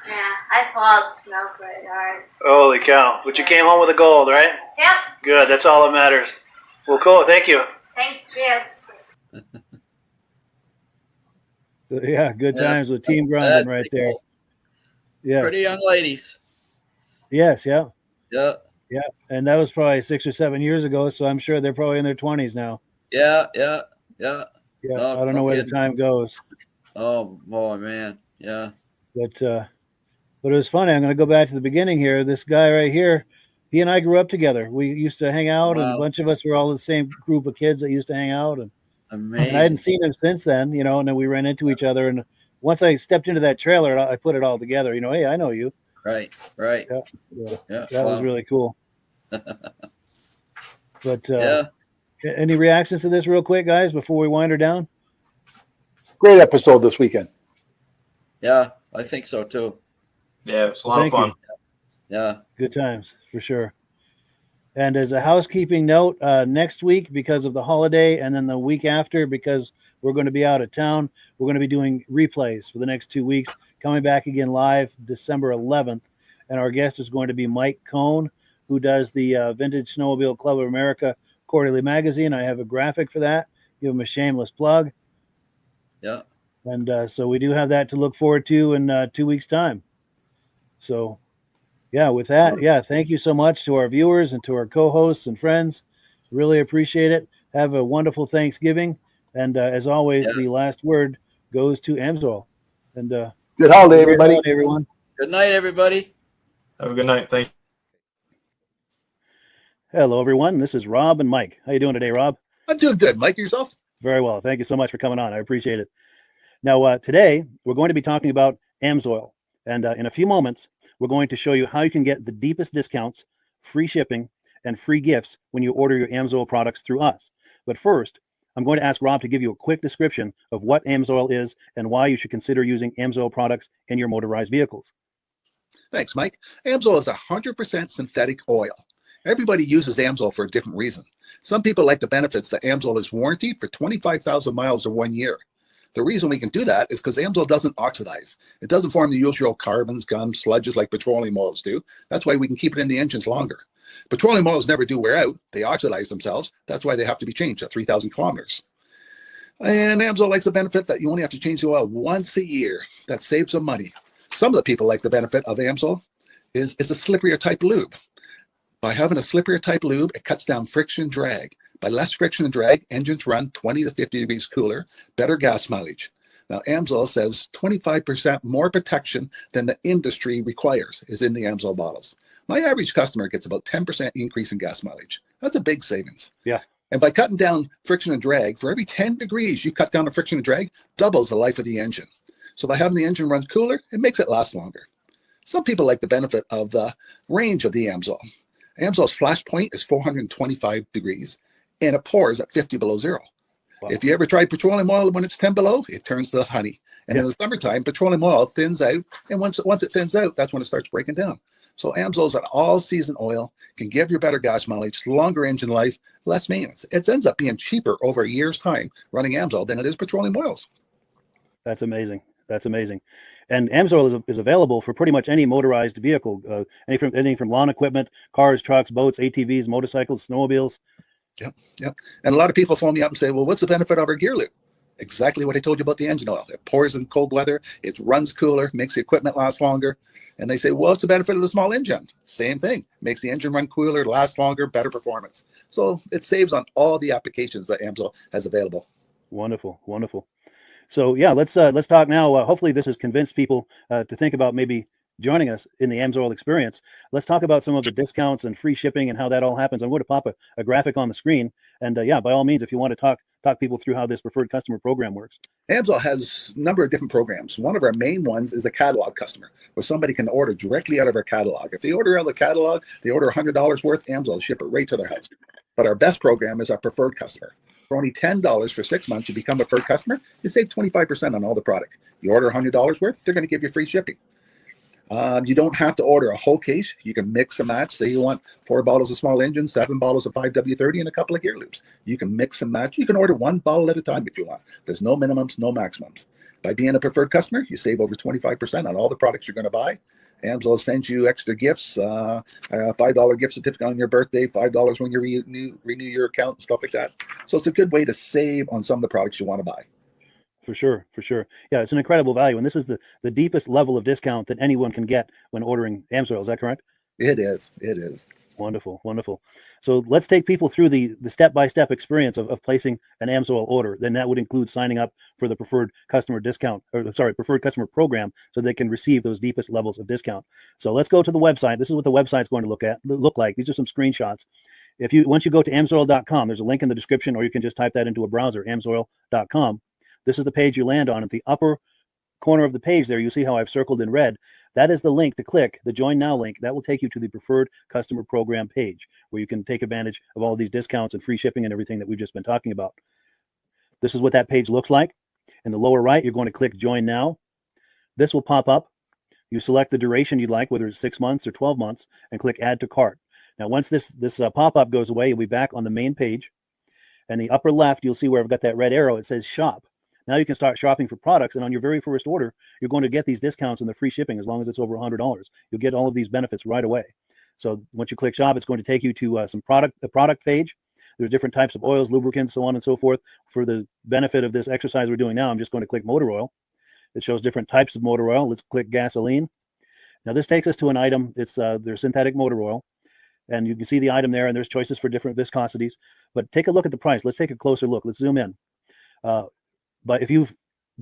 Yeah, I swallowed snow pretty hard. Holy cow. But you came home with the gold, right? Yep. Good. That's all that matters. Well, cool. Thank you. Thank you. So, yeah, good Yeah. times with Team Grundon That's right pretty there. cool. Yeah. Pretty young ladies. Yes. Yeah. Yeah. Yeah. And that was probably 6 or 7 years ago. So I'm sure they're probably in their 20s now. Yeah. Yeah. No, I don't know where the kidding. time goes. Oh boy, man. Yeah. But it was funny. I'm going to go back to the beginning here. This guy right here, he and I grew up together. We used to hang out, and a Wow. bunch of us were all the same group of kids that used to hang out. And I Amazing. hadn't seen him since then, you know, and then we ran into each other. And once I stepped into that trailer, I put it all together. You know, hey, I know you. Right. Yeah. That was Wow. really cool. But Yeah. any reactions to this real quick, guys, before we wind her down? Great episode this weekend. Yeah, I think so too. Yeah, it's a lot of Thank you. fun. Yeah. Good times for sure. And as a housekeeping note, next week, because of the holiday, and then the week after, because we're going to be out of town, we're going to be doing replays for the next 2 weeks, coming back again live December 11th. And our guest is going to be Mike Cohn, who does the Vintage Snowmobile Club of America quarterly magazine. I have a graphic for that. Give him a shameless plug. Yeah. And so we do have that to look forward to in 2 weeks' time. So, yeah, with that, yeah, thank you so much to our viewers and to our co-hosts and friends. Really appreciate it. Have a wonderful Thanksgiving. And as always, the last word goes to Amsoil. And good holiday, everybody. Holiday, everyone. Good night, everybody. Have a good night. Thank you. Hello, everyone. This is Rob and Mike. How you doing today, Rob? I'm doing good. Mike, yourself? Very well. Thank you so much for coming on. I appreciate it. Now, today, we're going to be talking about Amsoil. And in a few moments, we're going to show you how you can get the deepest discounts, free shipping, and free gifts when you order your Amsoil products through us. But first, I'm going to ask Rob to give you a quick description of what Amsoil is and why you should consider using Amsoil products in your motorized vehicles. Thanks, Mike. Amsoil is 100% synthetic oil. Everybody uses Amsoil for a different reason. Some people like the benefits that Amsoil is warranted for 25,000 miles or 1 year. The reason we can do that is because Amsoil doesn't oxidize. It doesn't form the usual carbons, gums, sludges like petroleum oils do. That's why we can keep it in the engines longer. Petroleum oils never do wear out. They oxidize themselves. That's why they have to be changed at 3,000 kilometers. And Amsoil likes the benefit that you only have to change the oil once a year. That saves some money. Some of the people like the benefit of Amsoil is it's a slipperier type lube. By having a slipperier type lube, it cuts down friction and drag. By less friction and drag, engines run 20 to 50 degrees cooler, better gas mileage. Now, Amsoil says 25% more protection than the industry requires is in the Amsoil bottles. My average customer gets about 10% increase in gas mileage. That's a big savings. Yeah. And by cutting down friction and drag, for every 10 degrees you cut down the friction and drag, doubles the life of the engine. So by having the engine run cooler, it makes it last longer. Some people like the benefit of the range of the Amsoil. Amsoil's flash point is 425 degrees, and it pours at 50 below zero. Wow. If you ever tried petroleum oil when it's 10 below, it turns to honey. And in the summertime, petroleum oil thins out, and once it thins out, that's when it starts breaking down. So Amsoil's an all-season oil, can give you better gas mileage, longer engine life, less maintenance. It ends up being cheaper over a year's time running Amsoil than it is petroleum oils. That's amazing. That's amazing. And Amsoil is available for pretty much any motorized vehicle, anything from lawn equipment, cars, trucks, boats, ATVs, motorcycles, snowmobiles. Yep. And a lot of people phone me up and say, well, what's the benefit of our gear lube? Exactly what I told you about the engine oil. It pours in cold weather, it runs cooler, makes the equipment last longer. And they say, well, what's the benefit of the small engine? Same thing. Makes the engine run cooler, last longer, better performance. So it saves on all the applications that Amsoil has available. Wonderful, wonderful. So yeah, let's talk now. Hopefully this has convinced people to think about maybe joining us in the Amsoil experience. Let's talk about some of the discounts and free shipping and how that all happens. I'm going to pop a graphic on the screen. And yeah, by all means, if you want to talk people through how this preferred customer program works. Amsoil has a number of different programs. One of our main ones is a catalog customer, where somebody can order directly out of our catalog. If they order out of the catalog, they order $100 worth, Amsoil will ship it right to their house. But our best program is our preferred customer. For only $10 for 6 months, you become a preferred customer, you save 25% on all the product. You order $100 worth, they're going to give you free shipping. You don't have to order a whole case. You can mix and match. Say you want 4 bottles of small engine, 7 bottles of 5W30, and a couple of gear loops. You can mix and match. You can order 1 bottle at a time if you want. There's no minimums, no maximums. By being a preferred customer, you save over 25% on all the products you're going to buy. AMSOIL sends you extra gifts, a $5 gift certificate on your birthday, $5 when you renew your account, and stuff like that. So it's a good way to save on some of the products you want to buy. For sure. Yeah, it's an incredible value. And this is the deepest level of discount that anyone can get when ordering AMSOIL. Is that correct? It is. Wonderful. So let's take people through the step-by-step experience of placing an AMSOIL order. Then that would include signing up for the preferred customer preferred customer program, so they can receive those deepest levels of discount. So let's go to the website. This is what the website's going to look like. These are some screenshots. Once you go to amsoil.com, there's a link in the description, or you can just type that into a browser, amsoil.com. This is the page you land on. At the upper corner of the page there, you see how I've circled in red. That is the link to click, the Join Now link. That will take you to the Preferred Customer Program page, where you can take advantage of all these discounts and free shipping and everything that we've just been talking about. This is what that page looks like. In the lower right, you're going to click Join Now. This will pop up. You select the duration you'd like, whether it's 6 months or 12 months, and click Add to Cart. Now, once this pop-up goes away, you'll be back on the main page. And the upper left, you'll see where I've got that red arrow. It says Shop. Now you can start shopping for products, and on your very first order, you're going to get these discounts and the free shipping as long as it's over $100. You'll get all of these benefits right away. So once you click Shop, it's going to take you to the product page. There's different types of oils, lubricants, so on and so forth. For the benefit of this exercise we're doing now, I'm just going to click motor oil. It shows different types of motor oil. Let's click gasoline. Now this takes us to an item. It's their synthetic motor oil. And you can see the item there, and there's choices for different viscosities. But take a look at the price. Let's take a closer look. Let's zoom in. But if you've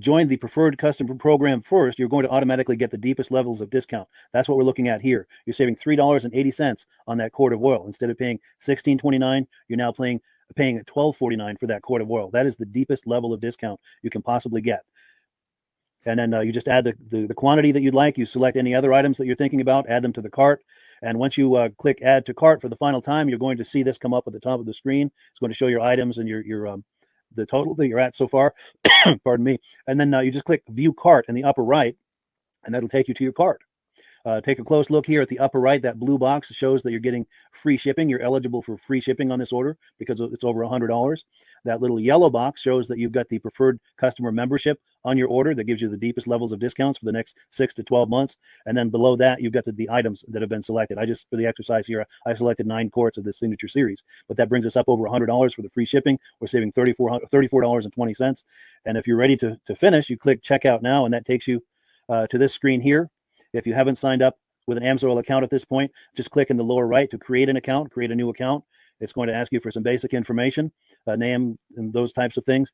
joined the preferred customer program first, you're going to automatically get the deepest levels of discount. That's what we're looking at here. You're saving $3.80 on that quart of oil. Instead of paying $16.29, you're now paying $12.49 for that quart of oil. That is the deepest level of discount you can possibly get. And then you just add the quantity that you'd like. You select any other items that you're thinking about, add them to the cart. And once you click Add to Cart for the final time, you're going to see this come up at the top of the screen. It's going to show your items and your the total that you're at so far. Pardon me. And then you just click View Cart in the upper right, and that'll take you to your cart. Take a close look here at the upper right. That blue box shows that you're getting free shipping. You're eligible for free shipping on this order because it's over $100. That little yellow box shows that you've got the preferred customer membership on your order that gives you the deepest levels of discounts for the next 6 to 12 months. And then below that, you've got the items that have been selected. For the exercise here, I selected 9 quarts of the Signature Series, but that brings us up over $100 for the free shipping. We're saving $34.20. And if you're ready to finish, you click Checkout Now, and that takes you to this screen here. If you haven't signed up with an AMSOIL account at this point, just click in the lower right to create an account, create a new account. It's going to ask you for some basic information, name, and those types of things.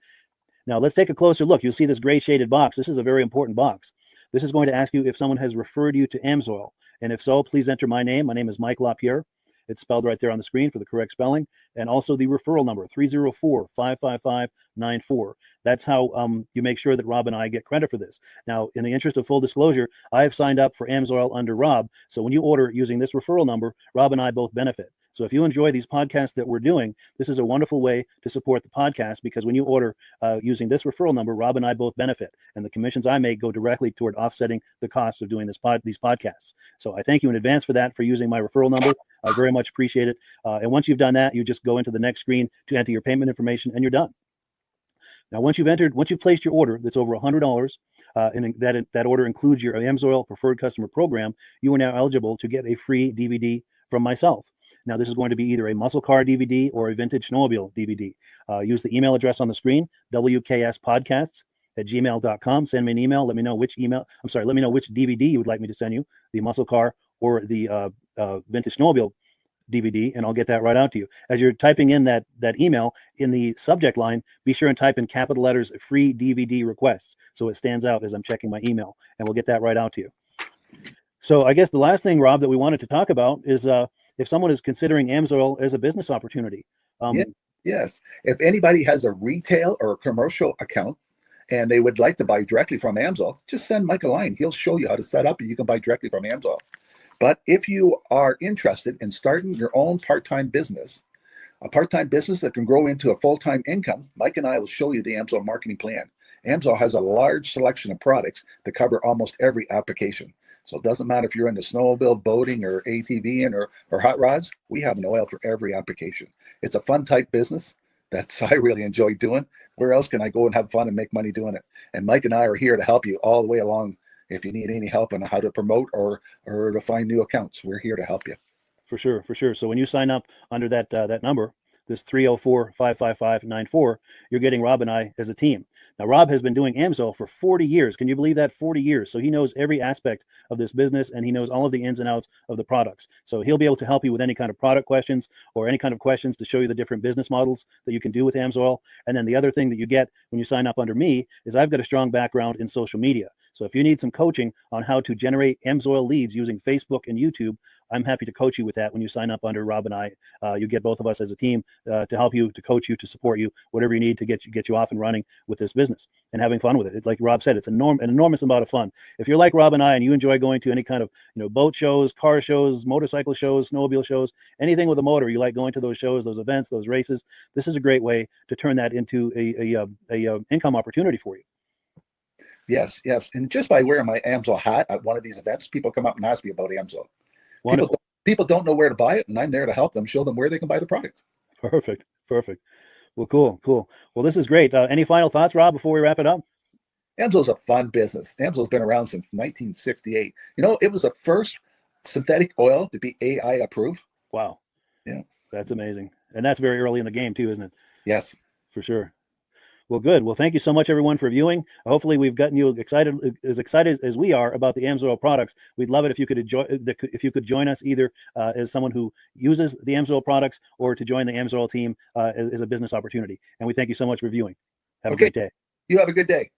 Now, let's take a closer look. You'll see this gray shaded box. This is a very important box. This is going to ask you if someone has referred you to AMSOIL. And if so, please enter my name. My name is Mike LaPierre. It's spelled right there on the screen for the correct spelling. And also the referral number, 304-555-94. That's how you make sure that Rob and I get credit for this. Now, in the interest of full disclosure, I have signed up for AMSOIL under Rob. So when you order using this referral number, Rob and I both benefit. So if you enjoy these podcasts that we're doing, this is a wonderful way to support the podcast, because when you order using this referral number, Rob and I both benefit. And the commissions I make go directly toward offsetting the cost of doing these podcasts. So I thank you in advance for that, for using my referral number. I very much appreciate it. And once you've done that, you just go into the next screen to enter your payment information, and you're done. Now, once you've placed your order that's over $100, and that order includes your AMSOIL Preferred Customer Program, you are now eligible to get a free DVD from myself. Now, this is going to be either a muscle car DVD or a vintage snowmobile DVD. Use the email address on the screen, wkspodcasts@gmail.com. Send me an email. Let me know which DVD you would like me to send you, the muscle car or the vintage snowmobile DVD, and I'll get that right out to you. As you're typing in that email, in the subject line, be sure and type in capital letters, free DVD requests, so it stands out as I'm checking my email, and we'll get that right out to you. So I guess the last thing, Rob, that we wanted to talk about is if someone is considering AMSOIL as a business opportunity. Yes. If anybody has a retail or a commercial account and they would like to buy directly from AMSOIL, just send Mike a line. He'll show you how to set up, and you can buy directly from AMSOIL. But if you are interested in starting your own part-time business, a part-time business that can grow into a full-time income, Mike and I will show you the AMSOIL marketing plan. AMSOIL has a large selection of products that cover almost every application. So it doesn't matter if you're into snowmobile, boating, or ATVing or hot rods, we have an oil for every application. It's a fun type business that's I really enjoy doing. Where else can I go and have fun and make money doing it? And Mike and I are here to help you all the way along. If you need any help on how to promote or to find new accounts, we're here to help you. For sure, for sure. So when you sign up under that number, this 304-555-94, you're getting Rob and I as a team. Now, Rob has been doing AMSOIL for 40 years. Can you believe that? 40 years. So he knows every aspect of this business, and he knows all of the ins and outs of the products. So he'll be able to help you with any kind of product questions or any kind of questions to show you the different business models that you can do with AMSOIL. And then the other thing that you get when you sign up under me is I've got a strong background in social media. So if you need some coaching on how to generate AMSOIL leads using Facebook and YouTube, I'm happy to coach you with that when you sign up under Rob and I. You get both of us as a team to help you, to coach you, to support you, whatever you need to get you off and running with this business and having fun with it. Like Rob said, it's an enormous amount of fun. If you're like Rob and I and you enjoy going to any kind of boat shows, car shows, motorcycle shows, snowmobile shows, anything with a motor, you like going to those shows, those events, those races, this is a great way to turn that into a income opportunity for you. Yes. And just by wearing my AMSOIL hat at one of these events, people come up and ask me about AMSOIL. People don't know where to buy it, and I'm there to help them, show them where they can buy the product. Perfect. Well, cool. Well, this is great. Any final thoughts, Rob, before we wrap it up? AMSOIL is a fun business. AMSOIL's been around since 1968. It was the first synthetic oil to be AI approved. Wow. Yeah. That's amazing. And that's very early in the game too, isn't it? Yes. For sure. Well, good. Well, thank you so much, everyone, for viewing. Hopefully, we've gotten you excited as we are about the AMSOIL products. We'd love it if you could join us either as someone who uses the AMSOIL products or to join the AMSOIL team as a business opportunity. And we thank you so much for viewing. Have a great day. You have a good day.